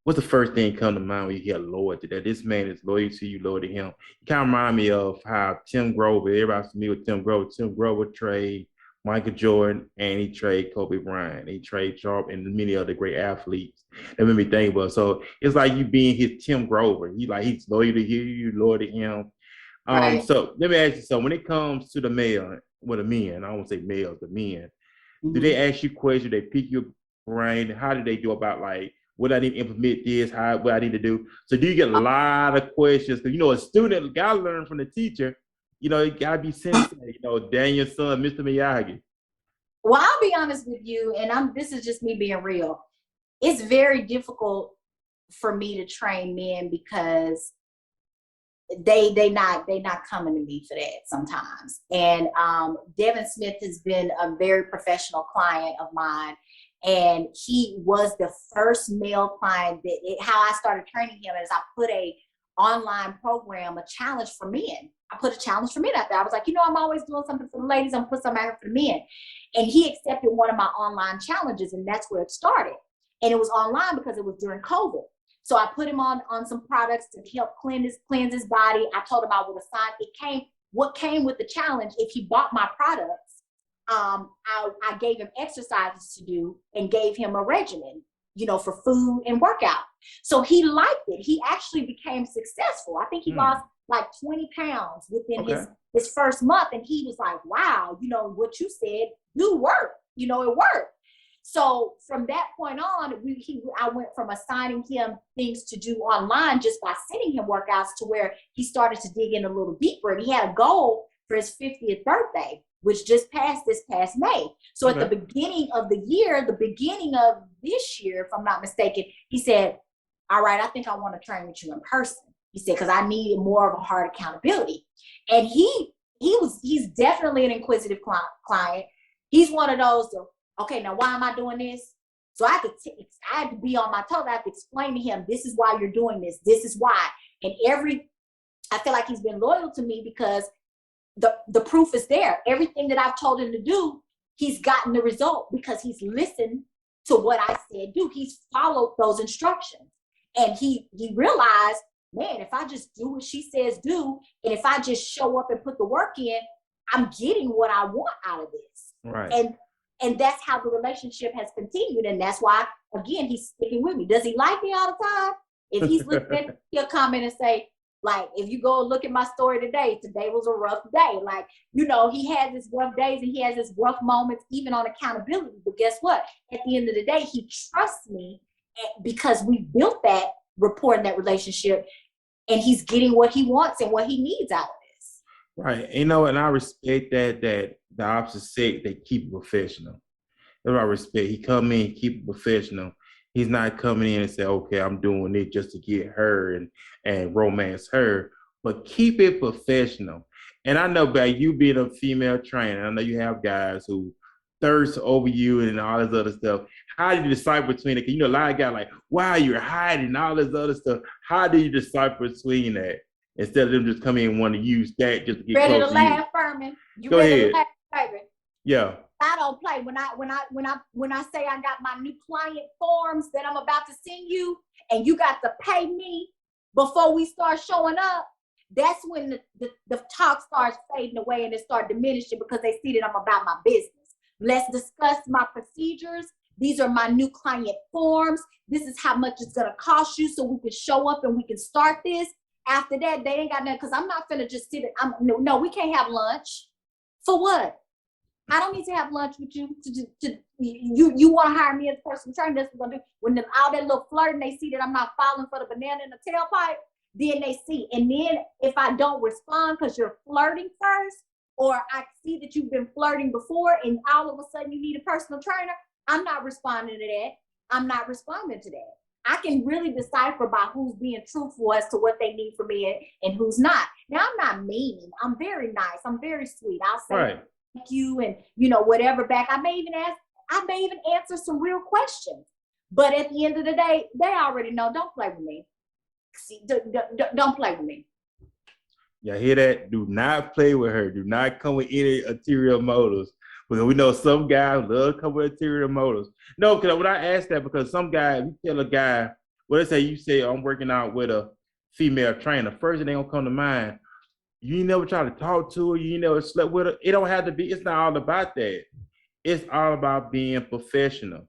[SPEAKER 1] What's the first thing come to mind when you hear loyalty? That this man is loyal to you, loyal to him. You kind of remind me of how Tim Grover, everybody's familiar with Tim Grover. Tim Grover trade Michael Jordan, and he trade Kobe Bryant. He trade Sharp and many other great athletes. That made me think about. So it's like you being his Tim Grover. He's loyal to you, loyal to him.
[SPEAKER 4] Right.
[SPEAKER 1] So let me ask you, so when it comes to the male, well, the men, I won't say males, the men,
[SPEAKER 4] Mm-hmm.
[SPEAKER 1] do they ask you questions? They pick your brain? How do they do about like, what I need to implement this, what I need to do? So do you get a lot of questions? Because, a student got to learn from the teacher. You got to be sensei, Daniel's son, Mr. Miyagi.
[SPEAKER 4] Well, I'll be honest with you, and this is just me being real. It's very difficult for me to train men because they not coming to me for that sometimes. And Devin Smith has been a very professional client of mine, and he was the first male client how I started training him is I put a online program, a challenge for men. I put a challenge for men out there. I was like, I'm always doing something for the ladies. I'm gonna put something out for the men. And he accepted one of my online challenges, and that's where it started. And it was online because it was during COVID. So I put him on some products to help cleanse his body. I told him I would assign what came with the challenge. If he bought my products, I gave him exercises to do and gave him a regimen, for food and workout. So he liked it. He actually became successful. I think he lost like 20 pounds within his first month. And he was like, wow, what you said do work. It worked. So from that point on, I went from assigning him things to do online just by sending him workouts to where he started to dig in a little deeper. And he had a goal for his 50th birthday, which just passed this past May. So at the beginning of the beginning of this year, if I'm not mistaken, he said, all right, I think I want to train with you in person. He said, because I needed more of a hard accountability. And he's definitely an inquisitive client. He's one of those, okay, now why am I doing this? So I had to be on my toes. I had to explain to him, this is why you're doing this. This is why. And I feel like he's been loyal to me because the proof is there. Everything that I've told him to do, he's gotten the result because he's listened to what I said do. He's followed those instructions. And he realized, man, if I just do what she says do, and if I just show up and put the work in, I'm getting what I want out of this.
[SPEAKER 1] Right.
[SPEAKER 4] And that's how the relationship has continued. And that's why, again, he's sticking with me. Does he like me all the time? If he's looking at me, he'll comment and say, like, if you go and look at my story today was a rough day. Like, he has his rough days and he has his rough moments, even on accountability. But guess what? At the end of the day, he trusts me because we built that rapport and that relationship, and he's getting what he wants and what he needs out of this.
[SPEAKER 1] Right. And I respect that the opposite sex, they keep it professional. That's what I respect. He come in, keep it professional. He's not coming in and say, okay, I'm doing it just to get her and romance her, but keep it professional. And I know about you being a female trainer, I know you have guys who thirst over you and all this other stuff. How do you decipher between it? Because a lot of guys like, wow, you're hiding all this other stuff. How do you decipher between that? Instead of them just coming in and want to use that just to get
[SPEAKER 4] ready
[SPEAKER 1] close
[SPEAKER 4] to
[SPEAKER 1] to
[SPEAKER 4] laugh,
[SPEAKER 1] you.
[SPEAKER 4] Ferman. You
[SPEAKER 1] Go
[SPEAKER 4] ready
[SPEAKER 1] ahead.
[SPEAKER 4] to laugh, baby?
[SPEAKER 1] Yeah.
[SPEAKER 4] I don't play. When I say I got my new client forms that I'm about to send you, and you got to pay me before we start showing up, that's when the talk starts fading away and it starts diminishing because they see that I'm about my business. Let's discuss my procedures. These are my new client forms. This is how much it's gonna cost you so we can show up and we can start this. After that, they ain't got nothing, because I'm not finna just sit it. No, we can't have lunch. For what? I don't need to have lunch with you. You want to hire me as a personal trainer? That's what I'm gonna do. When all that little flirting, they see that I'm not falling for the banana in the tailpipe. then they see. And then if I don't respond because you're flirting first, or I see that you've been flirting before and all of a sudden you need a personal trainer, I'm not responding to that. I'm not responding to that. I can really decipher by who's being truthful as to what they need from me and who's not. Now, I'm not mean. I'm very nice. I'm very sweet. I'll say thank you and, whatever back. I may even answer some real questions. But at the end of the day, they already know, don't play with me. See, don't play with me.
[SPEAKER 1] Y'all hear that? Do not play with her. Do not come with any ulterior motives. Because we know some guys love to come with ulterior motives. No, because when I ask that, because some guy, you tell a guy, let's say you say, I'm working out with a female trainer, first thing they gonna come to mind, you ain't never try to talk to her, you ain't never slept with her. It don't have to be, it's not all about that. It's all about being professional.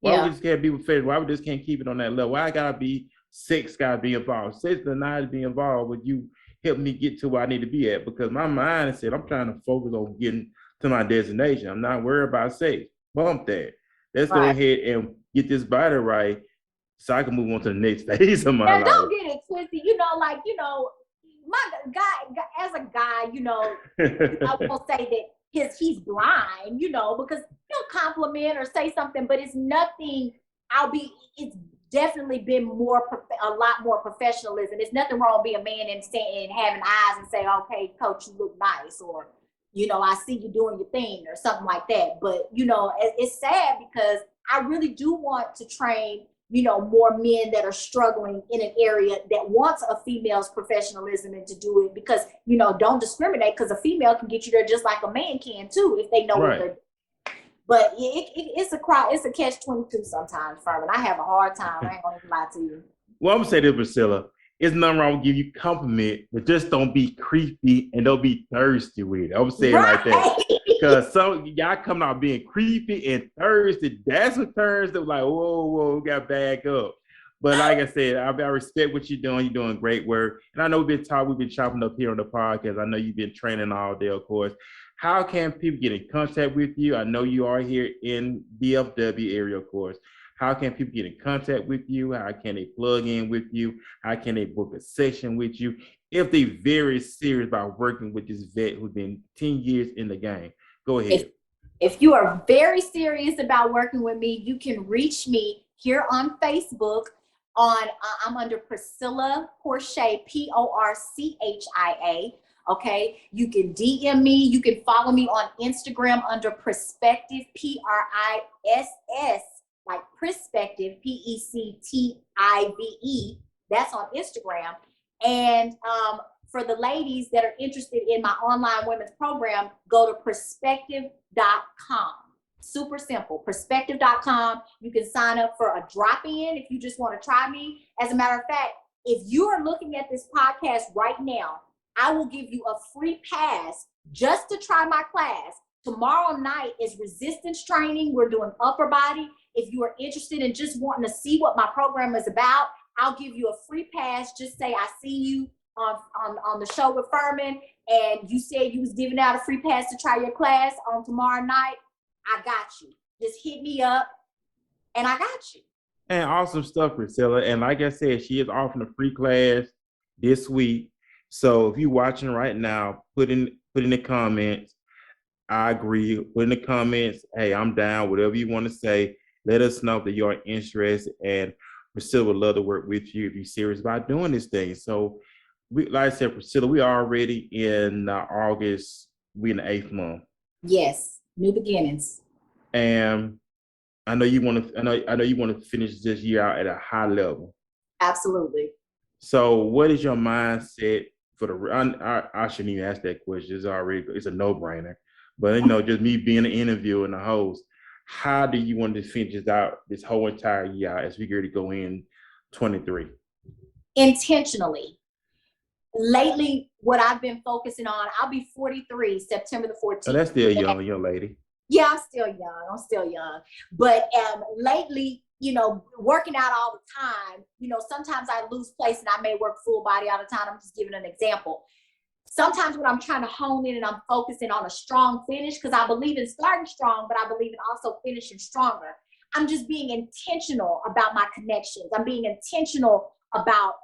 [SPEAKER 1] Why we just can't be professional? Why we just can't keep it on that level? Why I gotta be sex gotta be involved? Sex does not be involved with you help me get to where I need to be at, because my mind said I'm trying to focus on getting to my destination. I'm not worried about sex. Bump that. Let's go ahead and get this body right so I can move on to the next stage of my life.
[SPEAKER 4] Don't get it twisted. My guy, as a guy, I won't say that he's blind, because he'll compliment or say something, but it's nothing. It's definitely been a lot more professionalism. There's nothing wrong with being a man and having eyes and say, okay, coach, you look nice, or, I see you doing your thing or something like that. But, it's sad because I really do want to train, more men that are struggling in an area that wants a female's professionalism and to do it because, don't discriminate, because a female can get you there just like a man can too if they know what they're doing. But it's a catch-22 sometimes, Ferman. I have a hard time. I ain't gonna even lie to you.
[SPEAKER 1] Well, I'm gonna say this, Priscilla. It's nothing wrong with give you compliment, but just don't be creepy and don't be thirsty with it. I'm saying like that. Because some y'all coming out being creepy and thirsty. That's what turns to like, whoa, got back up. But like I said, I respect what you're doing. You're doing great work. And I know we've been chopping up here on the podcast. I know you've been training all day, of course. How can people get in contact with you? I know you are here in DFW area, of course. How can people get in contact with you? How can they plug in with you? How can they book a session with you? If they're very serious about working with this vet who's been 10 years in the game. Go ahead.
[SPEAKER 4] If you are very serious about working with me, you can reach me here on Facebook. I'm under Priscilla Porchia, Porchia. Okay, you can DM me. You can follow me on Instagram under Perspective, Priss, like Perspective, Pective. That's on Instagram. And for the ladies that are interested in my online women's program, go to perspective.com. Super simple, perspective.com. You can sign up for a drop-in if you just want to try me. As a matter of fact, if you are looking at this podcast right now, I will give you a free pass just to try my class. Tomorrow night is resistance training. We're doing upper body. If you are interested in just wanting to see what my program is about, I'll give you a free pass. Just say, I see you on the show with Ferman, and you said you was giving out a free pass to try your class on tomorrow night. I got you. Just hit me up, and I got you.
[SPEAKER 1] And awesome stuff, Priscilla. And like I said, she is offering a free class this week. So if you're watching right now, put in the comments, I agree. Put in the comments, hey, I'm down, whatever you want to say. Let us know that you're interested. And Priscilla would love to work with you if you're serious about doing this thing. So like I said, Priscilla, we are already in August. We're in the 8th month.
[SPEAKER 4] Yes, new beginnings.
[SPEAKER 1] And I know you want to finish this year out at a high level.
[SPEAKER 4] Absolutely.
[SPEAKER 1] So what is your mindset for the, I shouldn't even ask that question. It's a no-brainer. But, just me being an interviewer and a host, how do you want to finish this out this whole entire year as we get to go in 23?
[SPEAKER 4] Intentionally. Lately, what I've been focusing on, I'll be 43, September the 14th.
[SPEAKER 1] So that's still young lady.
[SPEAKER 4] Yeah, I'm still young. But lately, working out all the time, sometimes I lose place and I may work full body all the time. I'm just giving an example. Sometimes when I'm trying to hone in and I'm focusing on a strong finish, because I believe in starting strong, but I believe in also finishing stronger. I'm just being intentional about my connections. I'm being intentional about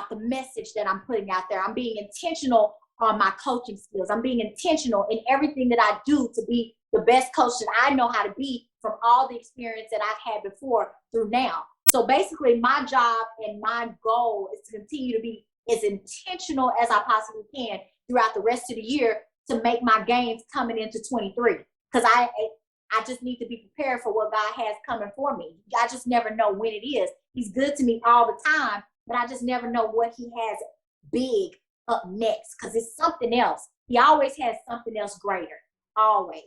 [SPEAKER 4] the message that I'm putting out there. I'm being intentional on my coaching skills. I'm being intentional in everything that I do to be the best coach that I know how to be from all the experience that I've had before through now. So basically my job and my goal is to continue to be as intentional as I possibly can throughout the rest of the year to make my gains coming into 23. Because I just need to be prepared for what God has coming for me. I just never know when it is. He's good to me all the time, but I just never know what he has big up next, because it's something else. He always has something else greater.
[SPEAKER 1] Always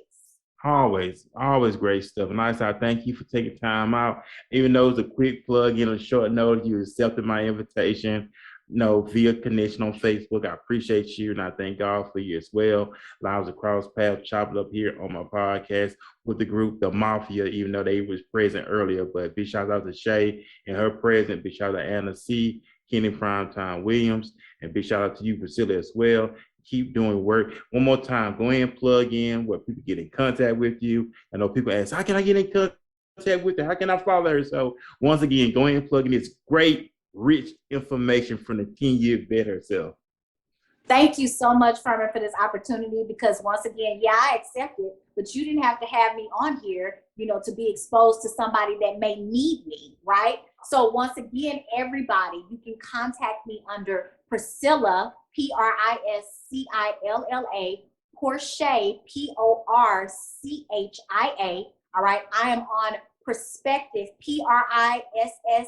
[SPEAKER 1] great stuff. And I thank you for taking time out. Even though it's a quick plug in a short notice, you accepted my invitation, via connection on Facebook. I appreciate you, and I thank God for you as well. Allows to cross paths, chop it up here on my podcast with the group, the Mafia, even though they was present earlier. But big shout out to Shea and her present. Big shout out to Anna C., Kenny Primetime Williams, and big shout out to you, Priscilla, as well. Keep doing work. One more time, go ahead and plug in where people get in contact with you. I know people ask, how can I get in contact with her? How can I follow her? So once again, go ahead and plug in this great, rich information from the 10-year vet herself.
[SPEAKER 4] Thank you so much, Ferman, for this opportunity, because once again, yeah, I accept it, but you didn't have to have me on here, to be exposed to somebody that may need me, right? So once again, everybody, you can contact me under Priscilla, Priscilla, Porchia, Porchia, all right? I am on Perspective, Prisspective,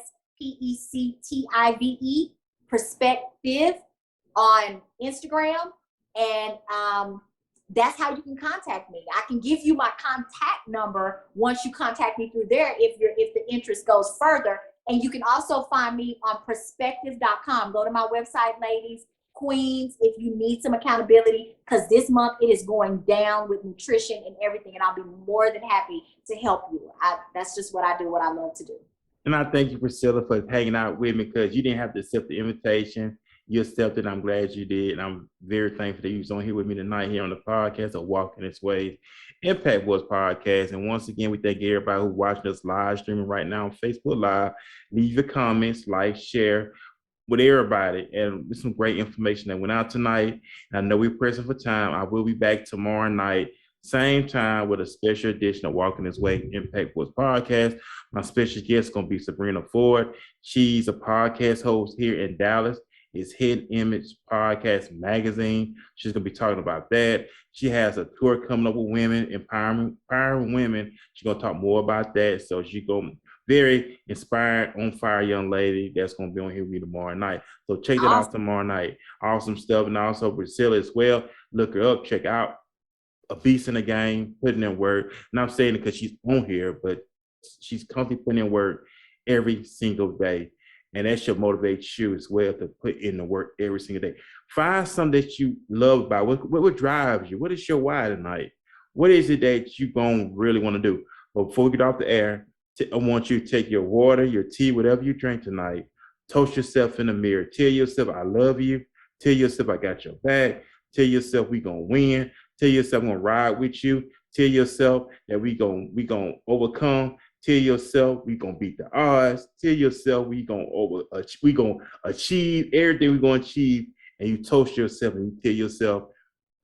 [SPEAKER 4] Perspective on Instagram, and that's how you can contact me. I can give you my contact number once you contact me through there if the interest goes further. And you can also find me on perspective.com. Go to my website, ladies, queens, if you need some accountability, because this month it is going down with nutrition and everything, and I'll be more than happy to help you. That's just what I do, what I love to do.
[SPEAKER 1] And I thank you, Priscilla, for hanging out with me, because you didn't have to accept the invitation. You accepted. I'm glad you did. And I'm very thankful that you was on here with me tonight here on the podcast of Walking This Way Impact Wars podcast. And once again, we thank everybody who's watching us live streaming right now on Facebook Live. Leave your comments, like, share with everybody. And there's some great information that went out tonight. And I know we're pressing for time. I will be back tomorrow night, same time, with a special edition of Walking This Way Impact Wars podcast. My special guest is going to be Sabrina Ford. She's a podcast host here in Dallas. It's Hidden Image Podcast Magazine. She's going to be talking about that. She has a tour coming up with women, empowering women. She's going to talk more about that. So she's going to very inspired, on fire young lady that's going to be on here with me tomorrow night. So check that out tomorrow night. Awesome stuff. And also Priscilla as well. Look her up. Check out A Beast in the Game, putting in work. And I'm saying it because she's on here, but she's constantly putting in work every single day. And that should motivate you as well to put in the work every single day. Find something that you love about. What drives you? What is your why tonight? What is it that you gonna really want to do? But before we get off the air, I want you to take your water, your tea, whatever you drink tonight. Toast yourself in the mirror. Tell yourself, I love you. Tell yourself, I got your back. Tell yourself, we gonna win. Tell yourself, I'm gonna ride with you. Tell yourself that we gonna overcome. Tell yourself we gonna beat the odds. Tell yourself we gonna achieve everything we're gonna achieve. And you toast yourself and you tell yourself,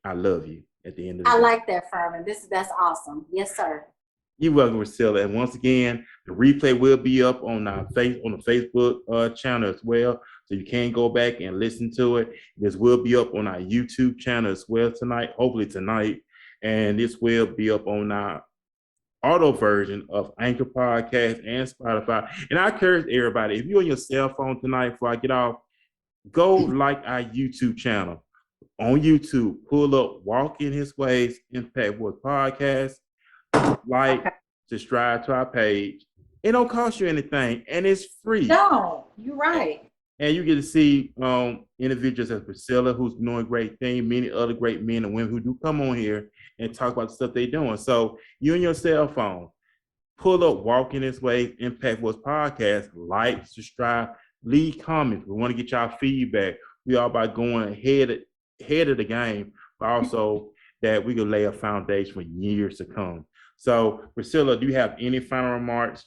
[SPEAKER 1] I love you at the end of the day.
[SPEAKER 4] I like that, Ferman. That's awesome. Yes, sir.
[SPEAKER 1] You're welcome, Priscilla. And once again, the replay will be up on the Facebook channel as well. So you can go back and listen to it. This will be up on our YouTube channel as well tonight, hopefully tonight. And this will be up on our auto version of Anchor Podcast and Spotify. And I encourage everybody, if you're on your cell phone tonight before I get off, go like our YouTube channel. On YouTube, pull up Walking His Ways Impact Wars Podcast. Subscribe to our page. It don't cost you anything, and it's free.
[SPEAKER 4] No, you're right.
[SPEAKER 1] And you get to see individuals as Priscilla, who's doing great things, many other great men and women who do come on here and talk about the stuff they're doing. So you and your cell phone, pull up Walking This Way Impact Wars Podcast, like, subscribe, leave comments. We want to get y'all feedback. We all about going ahead of the game, but also that we can lay a foundation for years to come. So Priscilla, do you have any final remarks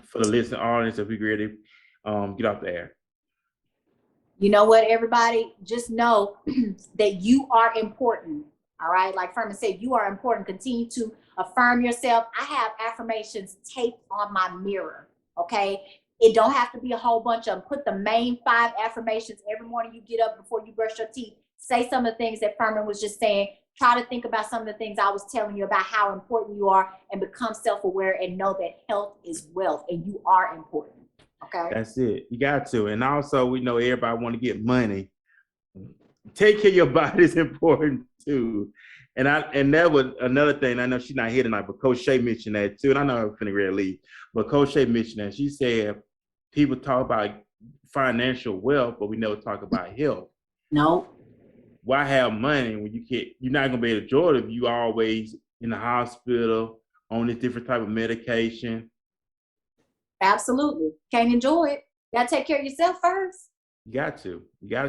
[SPEAKER 1] for the listening audience if we ready to get off the air?
[SPEAKER 4] You know what, everybody? Just know that you are important. All right. Like Ferman said, you are important. Continue to affirm yourself. I have affirmations taped on my mirror. Okay. It don't have to be a whole bunch of them. Put the main 5 affirmations every morning you get up before you brush your teeth. Say some of the things that Ferman was just saying. Try to think about some of the things I was telling you about how important you are, and become self-aware and know that health is wealth and you are important. Okay.
[SPEAKER 1] That's it. You got to. And also, we know everybody want to get money. Take care of your body is important too. And that was another thing. I know she's not here tonight, but Coach Shea mentioned that too. And I know I'm finna really leave. But Coach Shea mentioned that. She said people talk about financial wealth, but we never talk about health.
[SPEAKER 4] No.
[SPEAKER 1] Why have money when you're not gonna be able to enjoy it if you always in the hospital on this different type of medication?
[SPEAKER 4] Absolutely. Can't enjoy it. You gotta take care of yourself first.
[SPEAKER 1] You got to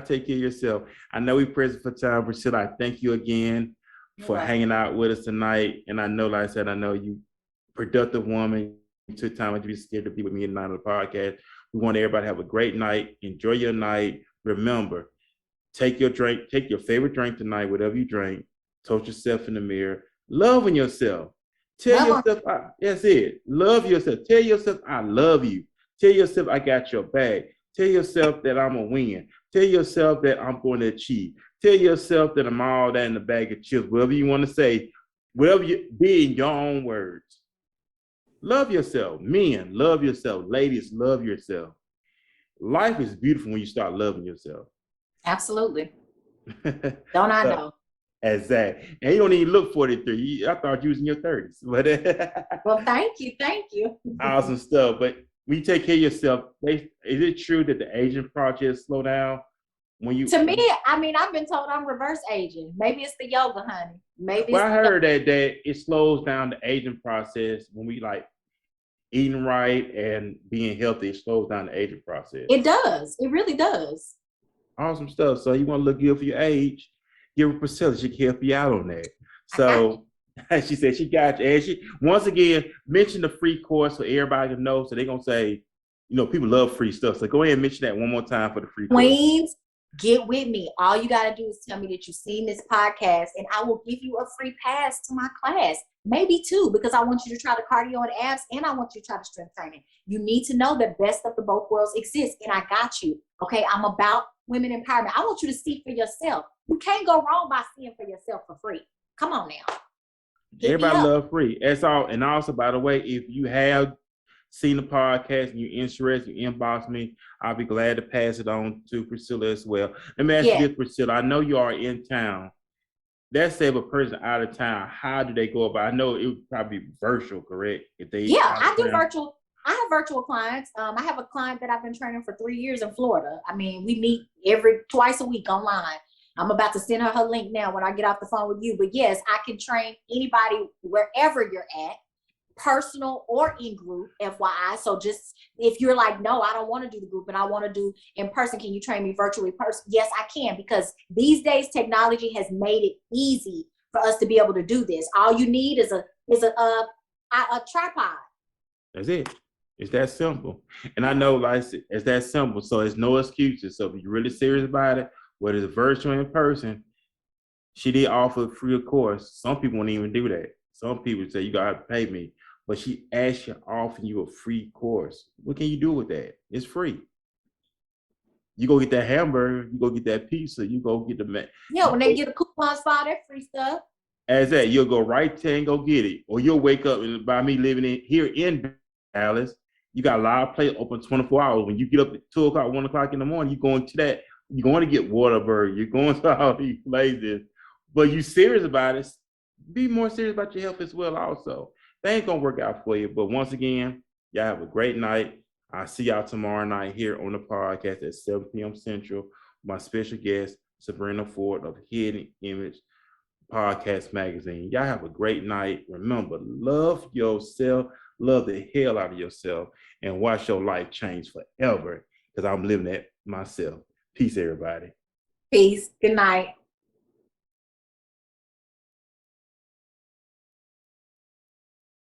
[SPEAKER 1] take care of yourself. I know we pressed for time, Priscilla. I thank you again for hanging out with us tonight. And I know, like I said, I know you productive woman. You took time to be scared to be with me tonight on the podcast. We want everybody to have a great night. Enjoy your night. Remember, take your favorite drink tonight, whatever you drink. Toast yourself in the mirror. Love on yourself. Tell yourself, that's it. Love yourself. Tell yourself, I love you. Tell yourself, I got your back. Tell yourself that I'm a win. Tell yourself that I'm going to achieve. Tell yourself that I'm all that in the bag of chips. Whatever you want to say, whatever you be in your own words. Love yourself. Men, love yourself. Ladies, love yourself. Life is beautiful when you start loving yourself.
[SPEAKER 4] Absolutely. Don't I know?
[SPEAKER 1] Exactly. And you don't even look 43. I thought you was in your 30s. But
[SPEAKER 4] well, thank you.
[SPEAKER 1] Awesome stuff. But when you take care of yourself, is it true that the aging process slow down when you?
[SPEAKER 4] To me, I mean, I've been told I'm reverse aging. Maybe it's the yoga, honey. Maybe.
[SPEAKER 1] Well, I heard that it slows down the aging process when we like eating right and being healthy. It slows down the aging process.
[SPEAKER 4] It does. It really does.
[SPEAKER 1] Awesome stuff. So you want to look good for your age? Give her Priscilla. She can help you out on that. So she said she got you. And she once again mentioned the free course so everybody can know. So they're gonna say, people love free stuff. So go ahead and mention that one more time for the free course.
[SPEAKER 4] Queens, get with me. All you gotta do is tell me that you've seen this podcast, and I will give you a free pass to my class. Maybe 2, because I want you to try the cardio and abs, and I want you to try the strength training. You need to know that best of the both worlds exists, and I got you. Okay, I'm about women empowerment. I want you to see for yourself. You can't go wrong by seeing for yourself for free. Come on now.
[SPEAKER 1] Everybody love free. That's all. And also, by the way, if you have seen the podcast and you're interested, you inbox me. I'll be glad to pass it on to Priscilla as well. Let me ask you this, Priscilla. I know you are in town. Let's say if a person out of town, how do they go about? I know it would probably be virtual, correct?
[SPEAKER 4] I do virtual. I have virtual clients. I have a client that I've been training for 3 years in Florida. I mean, we meet twice a week online. I'm about to send her link now when I get off the phone with you. But yes, I can train anybody wherever you're at, personal or in group, FYI. So just if you're like, no, I don't want to do the group and I want to do in person, can you train me virtually? Yes, I can, because these days technology has made it easy for us to be able to do this. All you need is a tripod.
[SPEAKER 1] That's it. It's that simple. And I know, like, it's that simple. So it's no excuses. So if you're really serious about it, whether it's virtual or in person, she did offer a free course. Some people won't even do that. Some people say, you got to pay me. But she actually offering you a free course. What can you do with that? It's free. You go get that hamburger, you go get that pizza, you go get the
[SPEAKER 4] when they get the coupons for all that free stuff.
[SPEAKER 1] As that, you'll go right there and go get it. Or you'll wake up, and by me living here in Dallas, you got a lot of places open 24 hours. When you get up at 2 o'clock, 1 o'clock in the morning, you're going to that. You're going to get Whataburger. You're going to all these places. But you serious about it, be more serious about your health as well also. Things going to work out for you. But once again, y'all have a great night. I'll see y'all tomorrow night here on the podcast at 7 p.m. Central. My special guest, Sabrina Ford of Hidden Image Podcast Magazine. Y'all have a great night. Remember, love yourself, love the hell out of yourself, and watch your life change forever, because I'm living that myself. Peace, everybody.
[SPEAKER 4] Peace. Good night.